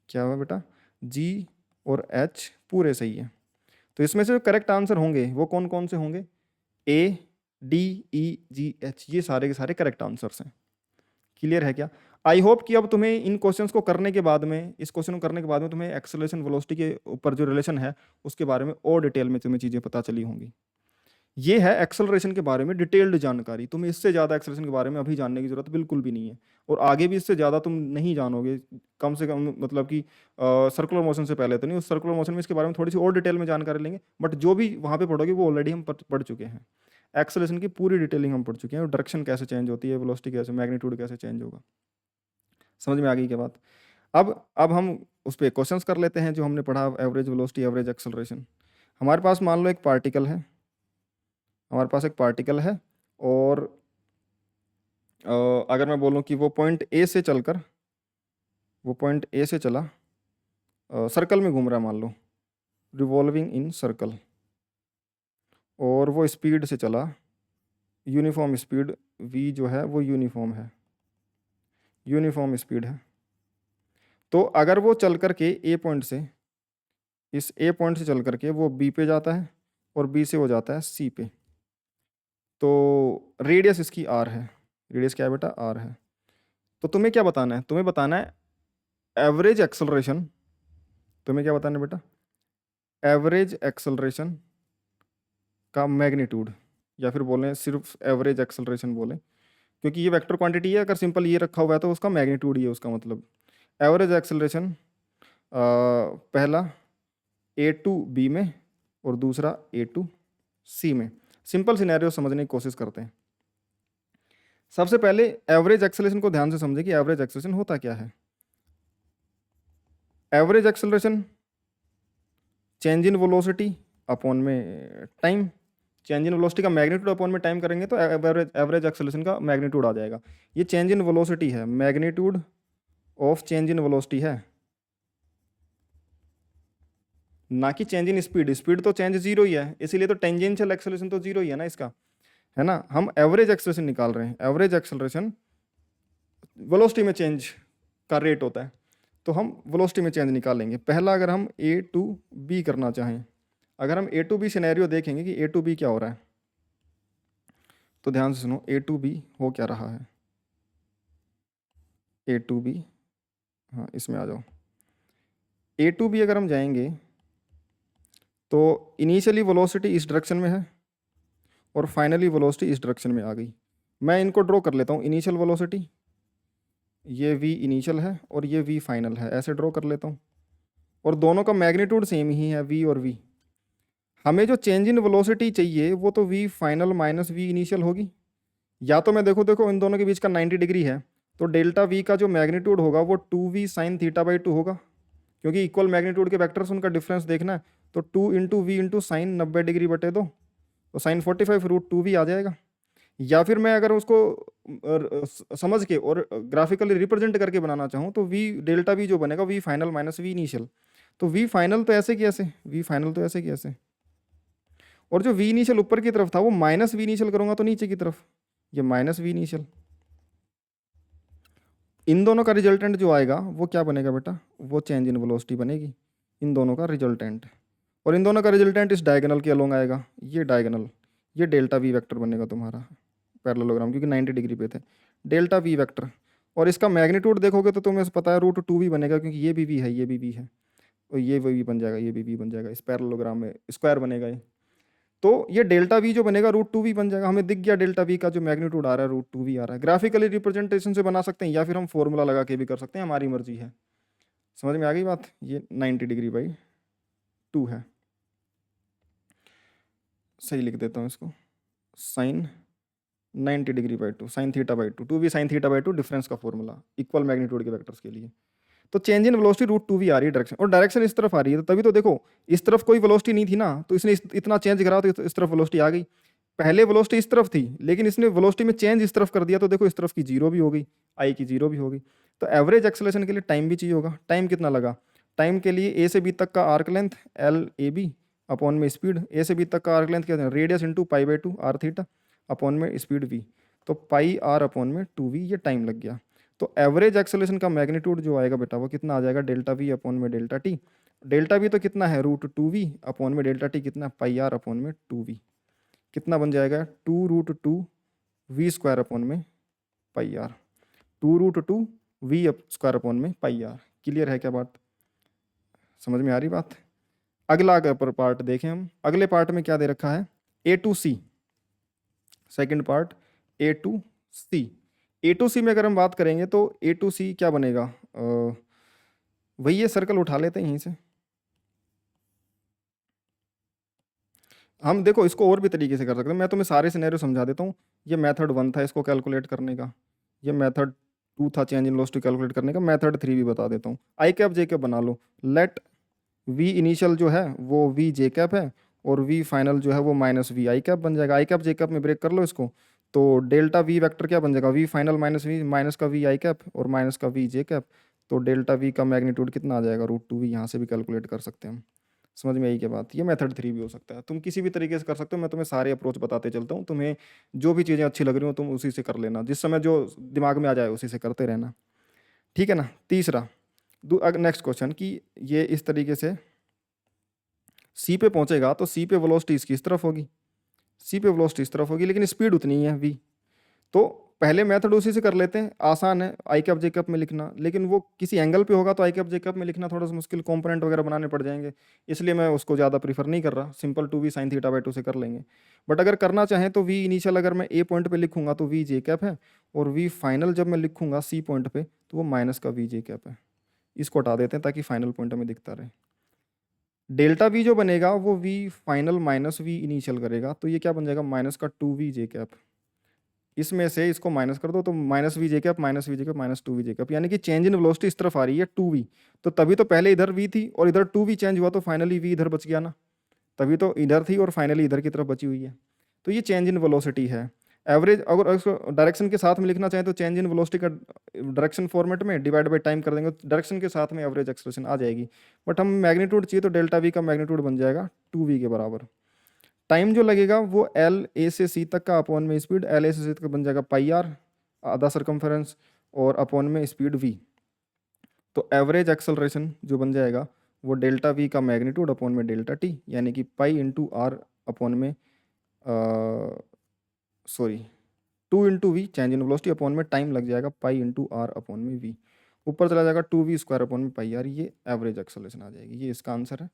क्या हुआ बेटा? जी और एच पूरे सही है। तो इसमें से जो करेक्ट आंसर होंगे वो कौन कौन से होंगे? ए, डी, ई, जी, एच, ये सारे के सारे करेक्ट आंसर्स हैं। क्लियर है क्या? आई होप कि अब तुम्हें इन क्वेश्चंस को करने के बाद में, इस क्वेश्चन को करने के बाद में तुम्हें एक्सेलरेशन वेलोसिटी के ऊपर जो रिलेशन है उसके बारे में और डिटेल में तुम्हें चीज़ें पता चली होंगी। ये है एक्सेलरेशन के बारे में डिटेल्ड जानकारी। तुम्हें इससे ज़्यादा एक्सेलरेशन के बारे में अभी जानने की जरूरत बिल्कुल भी नहीं है, और आगे भी इससे ज़्यादा तुम नहीं जानोगे, कम से कम मतलब कि सर्कुलर मोशन से पहले तो नहीं। उस सर्कुलर मोशन में इसके बारे में थोड़ी सी और डिटेल में जानकारी लेंगे, बट जो भी वहाँ पे पढ़ोगे वो ऑलरेडी हम पढ़ चुके हैं। एक्सेलरेशन की पूरी डिटेलिंग हम पढ़ चुके हैं, डायरेक्शन कैसे चेंज होती है, वेलोसिटी कैसे, मैग्नीट्यूड कैसे चेंज होगा। समझ में आ गई क्या बात? अब हम उस पर क्वेश्चंस कर लेते हैं जो हमने पढ़ा, एवरेज वेलोसिटी, एवरेज एक्सेलरेशन। हमारे पास मान लो एक पार्टिकल है, हमारे पास एक पार्टिकल है, और अगर मैं बोलूँ कि वो पॉइंट ए से चलकर, वो पॉइंट ए से चला, सर्कल में घूम रहा है मान लो, रिवॉल्विंग इन सर्कल, और वो स्पीड से चला, यूनिफॉर्म स्पीड, वी जो है वो यूनिफॉर्म है, यूनिफॉर्म स्पीड है। तो अगर वो चल करके ए पॉइंट से, इस ए पॉइंट से चल करके वो बी पे जाता है, और बी से वो जाता है सी पे, तो रेडियस इसकी आर है। रेडियस क्या है बेटा? आर है। तो तुम्हें क्या बताना है? तुम्हें बताना है एवरेज एक्सेलरेशन। तुम्हें क्या बताना है बेटा? एवरेज एक्सेलरेशन का मैग्नीट्यूड, या फिर बोलें सिर्फ एवरेज एक्सेलरेशन बोलें, क्योंकि ये वेक्टर क्वांटिटी है। अगर सिंपल ये रखा हुआ है तो उसका मैग्नीट्यूड ही है उसका मतलब। एवरेज एक्सेलरेशन पहला ए टू बी में, और दूसरा ए टू सी में। सिंपल सिनेरियो समझने की कोशिश करते हैं। सबसे पहले एवरेज एक्सेलरेशन को ध्यान से समझें कि एवरेज एक्सेलरेशन होता क्या है। Average acceleration change in velocity upon में टाइम, चेंज इन वेलोसिटी का मैग्नीट्यूड अपॉन में टाइम करेंगे तो एवरेज एक्सेलरेशन का मैग्नीट्यूड आ जाएगा। ये चेंज इन वेलोसिटी है, magnitude of change in velocity है, ना कि चेंज इन स्पीड। स्पीड तो चेंज जीरो ही है, इसीलिए तो टेंजेंशियल एक्सेलरेशन तो जीरो ही है ना इसका, है ना। हम एवरेज एक्सेलरेशन निकाल रहे हैं। एवरेज एक्सेलरेशन वेलोसिटी में चेंज का रेट होता है, तो हम वेलोसिटी में चेंज निकालेंगे। पहला, अगर हम ए टू बी करना चाहें, अगर हम ए टू बी सिनेरियो देखेंगे कि ए टू बी क्या हो रहा है, तो ध्यान से सुनो। ए टू बी हो क्या रहा है? ए टू बी, हाँ इसमें आ जाओ। ए टू बी अगर हम जाएंगे तो इनिशियली वेलोसिटी इस डायरेक्शन में है और फाइनली वेलोसिटी इस डायरेक्शन में आ गई। मैं इनको ड्रॉ कर लेता हूँ। इनिशियल वेलोसिटी ये v इनिशियल है और ये v फाइनल है, ऐसे ड्रॉ कर लेता हूँ। और दोनों का मैग्नीट्यूड सेम ही है, v और v। हमें जो चेंज इन वेलोसिटी चाहिए वो तो v final minus v initial होगी। या तो मैं देखो देखो इन दोनों के बीच का 90 डिग्री है, तो डेल्टा v का जो मैग्नीट्यूड होगा वो 2v साइन थीटा बाई 2 होगा, क्योंकि इक्वल मैग्नीट्यूड के वेक्टर्स उनका डिफरेंस देखना है। तो 2 into v into sine 90 degree बटे 2, तो साइन 45 रूट 2v आ जाएगा। या फिर मैं अगर उसको समझ के और ग्राफिकली रिप्रेजेंट करके बनाना चाहूँ तो v डेल्टा v जो बनेगा v final minus v initial. तो v फाइनल तो ऐसे की ऐसे, v फाइनल तो ऐसे की ऐसे, और जो v इनिशियल ऊपर की तरफ था वो माइनस v इनिशियल करूंगा तो नीचे की तरफ ये माइनस v इनिशियल। इन दोनों का रिजल्टेंट जो आएगा वो क्या बनेगा बेटा, वो चेंज इन वेलोसिटी बनेगी, इन दोनों का रिजल्टेंट। और इन दोनों का रिजल्टेंट इस डायगोनल के अलोंग आएगा, ये डायगोनल, ये डेल्टा वी वेक्टर बनेगा तुम्हारा पैरेललोग्राम, क्योंकि 90 डिग्री पे थे, डेल्टा वी वेक्टर। और इसका मैग्नीट्यूड देखोगे तो तुम्हें पता है रूट 2v बनेगा, क्योंकि ये भी v है, ये भी v है, और ये भी v बन जाएगा, ये भी v बन जाएगा, इस पैरेललोग्राम में स्क्वायर बनेगा ये। तो ये डेल्टा वी जो बनेगा रूट 2v बन जाएगा। हमें दिख गया डेल्टा वी का जो मैग्नीट्यूड आ रहा है रूट 2v आ रहा है। ग्राफिकली रिप्रेजेंटेशन से बना सकते हैं या फिर हम फॉर्मूला लगा के भी कर सकते हैं, हमारी मर्जी है। समझ में आ गई बात। ये 90 डिग्री बाई 2 है, सही लिख देता हूँ इसको, sine 90 degree by 2 sine theta by 2, 2v sine theta by 2 difference का फॉर्मूला इक्वल मैग्नीट्यूड के वेक्टर्स के लिए। तो change in velocity root 2v आ रही है डायरेक्शन, और डायरेक्शन इस तरफ आ रही है, तो तभी तो देखो इस तरफ कोई वेलोसिटी नहीं थी ना, तो इसने इतना चेंज करा तो इस तरफ वेलोसिटी आ गई। पहले वेलोसिटी इस तरफ थी लेकिन इसने वेलोसिटी में चेंज इस तरफ कर दिया, तो देखो इस तरफ की जीरो भी हो गई, आई की जीरो भी हो गई। तो एवरेज एक्सेलरेशन के लिए टाइम भी चाहिए होगा। टाइम कितना लगा, टाइम के लिए ए से बी तक का arc length L A B upon में स्पीड, ए से बी तक का आर्क लेंथ क्या है, radius into pi by 2 r theta upon में स्पीड वी, तो पाई आर अपॉन में 2v, ये टाइम लग गया। तो एवरेज एक्सेलरेशन का मैग्नीट्यूड जो आएगा बेटा वो कितना आ जाएगा, डेल्टा वी अपॉन में डेल्टा टी। डेल्टा वी तो कितना है रूट 2v अपॉन में डेल्टा टी कितना, पाई आर अपॉन में 2v, कितना बन जाएगा 2 रूट 2 वी स्क्वायर अपॉन में pi R, 2 root 2 V square upon में पाई आर। क्लियर है क्या बात, समझ में आ रही बात। अगला पार्ट देखें हम। अगले पार्ट में क्या दे रखा है, A to C, second part A to C. A to C में अगर हम बात करेंगे तो ए टू सी क्या बनेगा, वही ये सर्कल उठा लेते हैं यहीं से। हम देखो इसको और भी तरीके से कर सकते हैं, मैं तुम्हें सारे सिनेरियो समझा देता हूँ। ये मेथड 1 था इसको कैलकुलेट करने का, ये मेथड 2 था चेंज इन वेलोसिटी कैलकुलेट करने का, मेथड 3 भी बता देता हूँ। आई कैप जे कैप बना लो, लेट वी इनिशियल जो है वो वी जे कैप है और वी फाइनल जो है वो माइनस वी आई कैप बन जाएगा। आई कैप जे कैप में ब्रेक कर लो इसको, तो डेल्टा वी वेक्टर क्या बन जाएगा, v final minus v, minus का वी आई कैप और माइनस का वी जे कैप। तो डेल्टा वी का मैग्नीट्यूड कितना आ जाएगा, रूट 2v, यहाँ से भी कैलकुलेट कर सकते हैं हम। समझ में आई क्या बात। ये मेथड 3 भी हो सकता है, तुम किसी भी तरीके से कर सकते हो। मैं तुम्हें सारे अप्रोच बताते चलता हूँ, तुम्हें जो भी चीज़ें अच्छी लग रही हो तुम उसी से कर लेना, जिस समय जो दिमाग में आ जाए उसी से करते रहना, ठीक है ना। तीसरा नेक्स्ट क्वेश्चन कि ये इस तरीके से सी पे पहुंचेगा तो सी पे वेलोसिटी इसकी इस तरफ होगी, सी पे वेलोसिटी इस तरफ होगी, लेकिन स्पीड उतनी ही है v। तो पहले मेथड उसी से कर लेते हैं, आसान है आई कैप जे कैप में लिखना, लेकिन वो किसी एंगल पे होगा तो आई कैप जे कैप में लिखना थोड़ा सा मुश्किल, कंपोनेंट वगैरह बनाने पड़ जाएंगे, इसलिए मैं उसको ज़्यादा प्रीफर नहीं कर रहा। Simple 2v sine theta by 2 से कर लेंगे। बट अगर करना चाहें तो v इनिशियल अगर मैं ए पॉइंट पे लिखूंगा तो v जे कैप है, और v फाइनल जब मैं लिखूंगा सी पॉइंट पे तो वो माइनस का v जे कैप है। इसको हटा देते हैं ताकि फाइनल पॉइंट हमें दिखता रहे। डेल्टा वी जो बनेगा वो v final minus v initial करेगा, तो ये क्या बन जाएगा, माइनस का 2v जे कैप। इसमें से इसको माइनस कर दो तो minus v j cap minus v j cap minus 2v j cap, यानी कि चेंज इन वेलोसिटी इस तरफ आ रही है 2v। तो तभी तो पहले इधर v थी और इधर 2v चेंज हुआ तो फाइनली v इधर बच गया ना, तभी तो इधर थी और फाइनली इधर की तरफ बची हुई है। तो ये चेंज इन वेलोसिटी है। एवरेज अगर इसको डायरेक्शन के साथ में लिखना चाहें तो चेंज इन वेलोसिटी का डायरेक्शन फॉर्मेट में डिवाइड बाय टाइम कर देंगे, डायरेक्शन के साथ में एवरेज एक्सप्रेशन आ जाएगी। बट हम मैग्नीट्यूड चाहिए तो डेल्टा वी का मैग्नीट्यूड बन जाएगा 2v के बराबर। टाइम जो लगेगा वो एल ए से सी तक का अपॉन में स्पीड, एल ए से सी तक बन जाएगा पाई आर आधा सर्कम्फरेंस और अपॉन में स्पीड v। तो एवरेज एक्सेलरेशन जो बन जाएगा वो डेल्टा वी का मैग्नीट्यूड अपॉन में डेल्टा टी, यानी कि पाई इंटू आर अपॉन में sorry 2 into v change in velocity upon में टाइम लग जाएगा पाई इंटू आर अपॉन में वी। ऊपर चला जाएगा 2v² अपॉन में पाई आर, ये एवरेज एक्सेलरेशन आ जाएगी। ये इसका आंसर है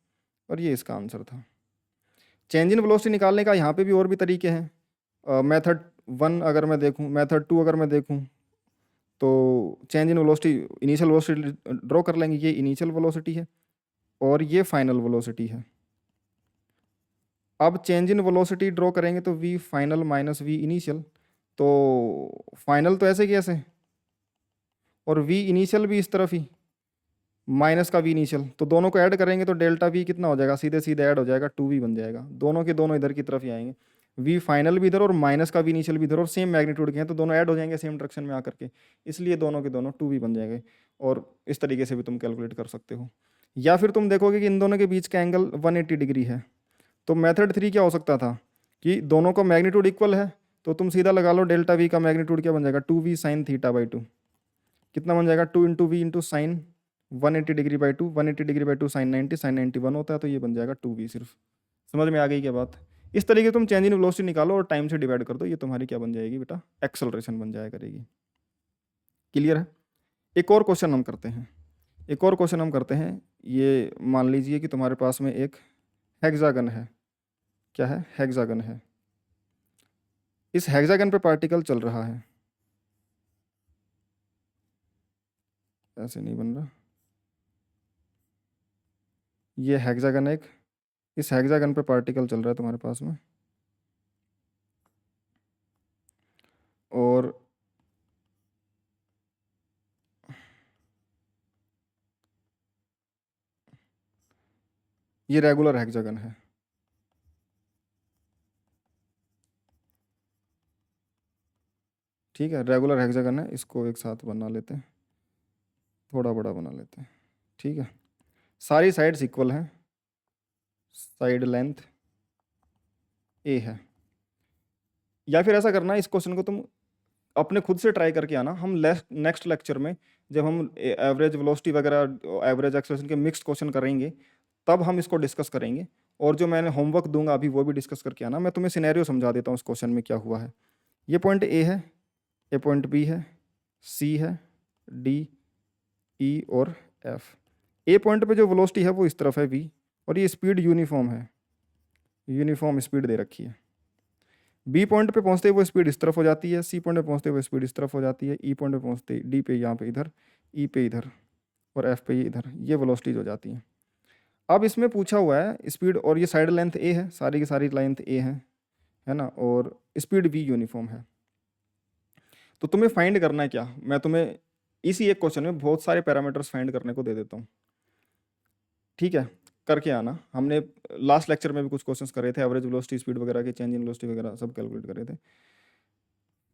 और ये इसका आंसर था। चेंज इन वेलोसिटी निकालने का यहाँ पे भी और भी तरीके हैं। मेथड 1 अगर मैं देखूँ, मेथड 2 अगर मैं देखूँ, तो change in velocity, initial velocity draw कर लेंगे। ये इनिशियल वेलोसिटी है और ये फाइनल वेलोसिटी है। अब चेंज इन वेलोसिटी ड्रॉ करेंगे तो v final minus v initial, तो फाइनल तो ऐसे की ऐसे और v इनिशियल भी इस तरफ ही, माइनस का v इनिशियल, तो दोनों को ऐड करेंगे तो डेल्टा v कितना हो जाएगा, सीधे सीधे ऐड हो जाएगा, 2v बन जाएगा। दोनों के दोनों इधर की तरफ ही आएंगे, v फाइनल भी इधर और माइनस का v इनिशियल भी इधर, और सेम मैग्नीट्यूड के हैं तो दोनों ऐड हो जाएंगे सेम डायरेक्शन में आकर के, इसलिए दोनों के दोनों 2v बन जाएंगे। और इस तरीके से भी तुम कैलकुलेट कर सकते हो। या फिर तुम देखोगे कि इन दोनों के बीच का एंगल 180 डिग्री है, तो मेथड 3 क्या हो सकता था कि दोनों का मैग्नीट्यूड इक्वल है, तो तुम सीधा लगा लो डेल्टा v का मैग्नीट्यूड क्या बन जाएगा, 2v साइन थीटा बाई 2। कितना बन जाएगा, 2 into v into sine 180 degree by 2, 180 degree by 2 sine 90, sine 91 होता है, तो ये बन जाएगा 2v सिर्फ। समझ में आ गई क्या बात। इस तरीके से तुम चेंज इन वेलोसिटी निकालो और टाइम से डिवाइड कर दो, ये तुम्हारी क्या बन जाएगी बेटा, एक्सेलरेशन बन जाया करेगी। क्लियर है। एक और क्वेश्चन हम करते हैं, एक और क्वेश्चन हम करते हैं। ये मान लीजिए कि तुम्हारे पास में एक हेक्सागन है। क्या है, हेक्सागन है। इस हेक्सागन पे पार्टिकल चल रहा है, ऐसे नहीं बन रहा, ये हेक्सागन एक, इस हेक्सागन पे पार्टिकल चल रहा है तुम्हारे पास में, और ये रेगुलर हेक्सागन है। ठीक है, रेगुलर हेक्सागन है, इसको एक साथ बना लेते हैं, थोड़ा बड़ा बना लेते हैं। ठीक है, सारी साइड्स इक्वल हैं, साइड लेंथ ए है। या फिर ऐसा करना है, इस क्वेश्चन को तुम अपने खुद से ट्राई करके आना। हम नेक्स्ट लेक्चर में जब हम एवरेज वेलोसिटी वगैरह, एवरेज एक्सेलरेशन के मिक्स्ड क्वेश्चन करेंगे, तब हम इसको डिस्कस करेंगे। और जो मैंने होमवर्क दूंगा अभी, वो भी डिस्कस करके आना। मैं तुम्हें सिनेरियो समझा देता हूँ इस क्वेश्चन में क्या हुआ है। ये पॉइंट ए है, ये पॉइंट बी है, सी है, डी, ई और एफ। ए पॉइंट पे जो वेलोसिटी है वो इस तरफ है v, और ये स्पीड यूनिफॉर्म है, यूनिफॉर्म स्पीड दे रखी है। बी पॉइंट पे पहुंचते हुए स्पीड इस तरफ हो जाती है, सी पॉइंट पे पहुंचते हुए स्पीड इस तरफ हो जाती है, ई पॉइंट पे पहुंचते डी पे यहाँ पे इधर, ई पे इधर, और एफ पे इधर, ये वेलोसिटीज हो जाती हैं। अब इसमें पूछा हुआ है स्पीड, और ये साइड लेंथ ए है, सारी की सारी लेंथ ए है ना, और स्पीड वी यूनिफॉर्म है। तो तुम्हें फाइंड करना है क्या, मैं तुम्हें इसी एक क्वेश्चन में बहुत सारे पैरामीटर्स फाइंड करने को दे देता हूँ। ठीक है, करके आना। हमने लास्ट लेक्चर में भी कुछ क्वेश्चंस करे थे, एवरेज वेलोसिटी, स्पीड वगैरह के, चेंज इन वेलोसिटी वगैरह सब कैलकुलेट करे थे।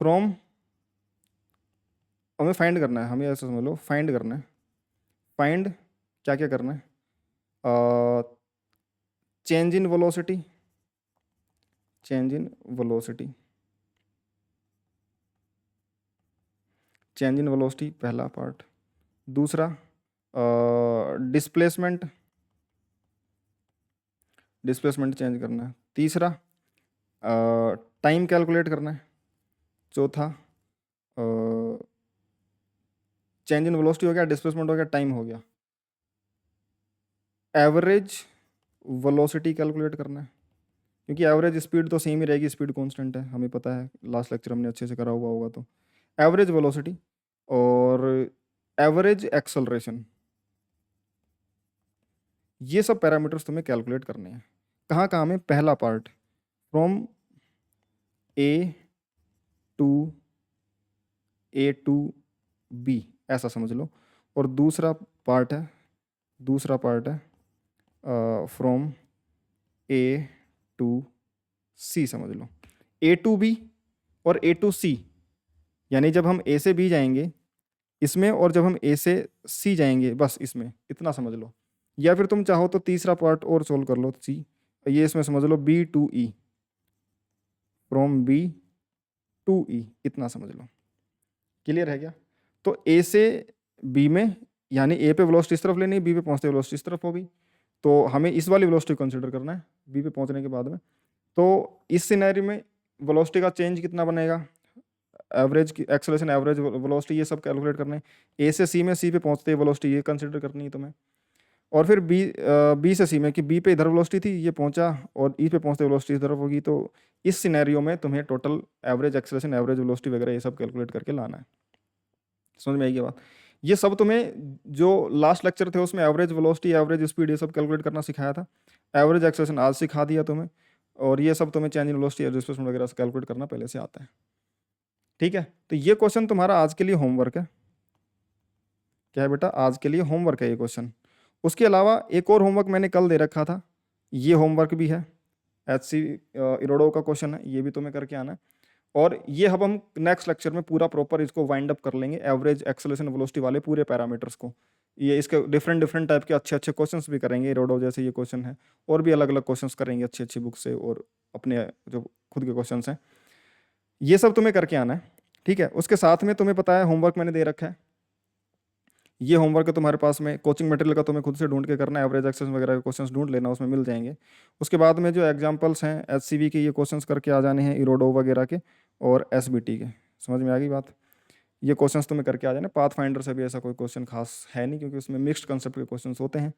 फ्रॉम, हमें फाइंड करना है, हमें ऐसा समझ लो, फाइंड करना है। फाइंड क्या क्या करना है, change in velocity, change in velocity, change in velocity पहला पार्ट। दूसरा डिस्प्लेसमेंट, डिस्प्लेसमेंट चेंज करना है। तीसरा टाइम कैलकुलेट करना है। चौथा चेंज इन वेलोसिटी हो गया, डिस्प्लेसमेंट हो गया, टाइम हो गया। एवरेज वेलोसिटी कैलकुलेट करना है, क्योंकि एवरेज स्पीड तो सेम ही रहेगी, स्पीड कांस्टेंट है, हमें पता है, लास्ट लेक्चर हमने अच्छे से करा हुआ होगा। तो एवरेज वेलोसिटी और एवरेज एक्सेलरेशन, ये सब पैरामीटर्स तुम्हें कैलकुलेट करने हैं। कहाँ कहाँ में, पहला part from A to B, ऐसा समझ लो। और दूसरा पार्ट है, दूसरा पार्ट है फ्रॉम ए टू सी, समझ लो। ए टू बी और ए टू सी, यानी जब हम ए से बी जाएंगे इसमें, और जब हम ए से सी जाएंगे, बस इसमें, इतना समझ लो। या फिर तुम चाहो तो तीसरा पार्ट और सोल्व कर लो, सी, ये इसमें समझ लो B to E, from B to E, इतना समझ लो। क्लियर है क्या। तो ए से बी में, यानी ए पे वेलोसिटी इस तरफ लेनी है, बी पे पहुंचते वेलोसिटी इस तरफ होगी, तो हमें इस वाली वेलोसिटी कंसीडर करना है बी पे पहुंचने के बाद में। तो इस सिनेरियो में वेलोसिटी का चेंज कितना बनेगा, एवरेज की एक्सेलरेशन, एवरेज वेलोसिटी, ये सब कैलकुलेट करने। ए से सी में, सी पे पहुंचते ही वेलोसिटी ये कंसिडर करनी है तुम्हें। और फिर बी से सी में कि बी पे इधर वेलोसिटी थी, ये पहुंचा, और ई पे पहुंचते वेलोसिटी इधर होगी। तो इस सिनेरियो में तुम्हें total average acceleration, average velocity वगैरह ये सब कैलकुलेट करके लाना है। समझ में आएगी बात? ये सब तुम्हें जो लास्ट लेक्चर थे उसमें एवरेज वेलोसिटी, एवरेज स्पीड, ये सब कैलकुलेट करना सिखाया था। एवरेज एक्सेलरेशन आज सिखा दिया तुम्हें, और ये सब तुम्हें चेंज इन वेलोसिटी और डिस्प्लेसमेंट वगैरह से कैलकुलेट करना पहले से आता है। ठीक है, तो ये क्वेश्चन तुम्हारा आज के लिए होमवर्क है। क्या है बेटा? आज के लिए होमवर्क है ये क्वेश्चन। उसके अलावा एक और होमवर्क मैंने कल दे रखा था, ये होमवर्क भी है। HC इरोडो का क्वेश्चन है, ये भी तुम्हें करके आना है। और ये अब हम नेक्स्ट लेक्चर में पूरा प्रॉपर इसको वाइंड अप कर लेंगे, एवरेज एक्सेलरेशन वेलोसिटी वाले पूरे पैरामीटर्स को। ये इसके डिफरेंट डिफरेंट टाइप के अच्छे अच्छे क्वेश्चंस भी करेंगे, इरोडो जैसे ये क्वेश्चन है, और भी अलग अलग क्वेश्चंस करेंगे अच्छी अच्छी बुक से, और अपने जो खुद के क्वेश्चंस हैं, ये सब तुम्हें करके आना है। ठीक है, उसके साथ में तुम्हें पता है होमवर्क मैंने दे रखा है, ये होमवर्क है तुम्हारे पास में। कोचिंग मटेरियल का तुम्हें खुद से ढूंढ के करना है, एवरेज एक्सेस वगैरह के क्वेश्चंस ढूंढ लेना, उसमें मिल जाएंगे। उसके बाद में जो एग्जांपल्स हैं HCV के, ये क्वेश्चंस करके आ जाने हैं, इरोडो वगैरह के और SBT के। समझ में आ गई बात? ये क्वेश्चंस तुम्हें करके आ जाने। पाथ फाइंडर से भी ऐसा कोई क्वेश्चन खास है नहीं, क्योंकि उसमें मिक्स्ड कंसेप्ट के क्वेश्चंस होते हैं।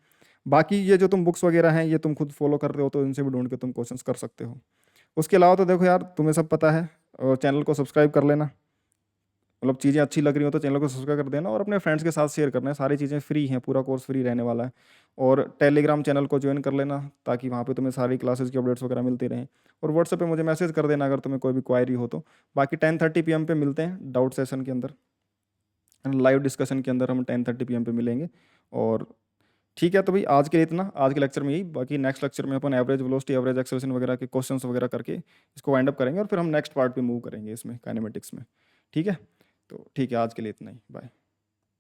बाकी ये जो तुम बुक्स वगैरह हैं ये तुम खुद फॉलो कर रहे हो, तो इनसे भी ढूंढ के तुम क्वेश्चंस कर सकते हो। उसके अलावा तो देखो यार, तुम्हें सब पता है, और चैनल को सब्सक्राइब कर लेना। मतलब चीज़ें अच्छी लग रही हो तो चैनल को सब्सक्राइब कर देना, और अपने फ्रेंड्स के साथ शेयर करना है। सारी चीज़ें फ्री हैं, पूरा कोर्स फ्री रहने वाला है। और टेलीग्राम चैनल को ज्वाइन कर लेना, ताकि वहाँ पे तुम्हें सारी क्लासेस की अपडेट्स वगैरह मिलती रहें। और व्हाट्सएप पे मुझे मैसेज कर देना अगर तुम्हें कोई भी क्वायरी हो तो। बाकी 10:30 PM पे मिलते हैं डाउट सेशन के अंदर, लाइव डिस्कशन के अंदर हम 10:30 PM पे मिलेंगे। और ठीक है, तो भाई आज के लिए इतना, आज के लेक्चर में यही। बाकी नेक्स्ट लेक्चर में अपन एवरेज वेलोसिटी, एवरेज एक्सेलरेशन वगैरह के क्वेश्चंस वगैरह करके इसको वाइंड अप करेंगे, और फिर हम नेक्स्ट पार्ट पे मूव करेंगे इसमें, काइनेमेटिक्स में। ठीक है, तो ठीक है, आज के लिए इतना ही, बाय।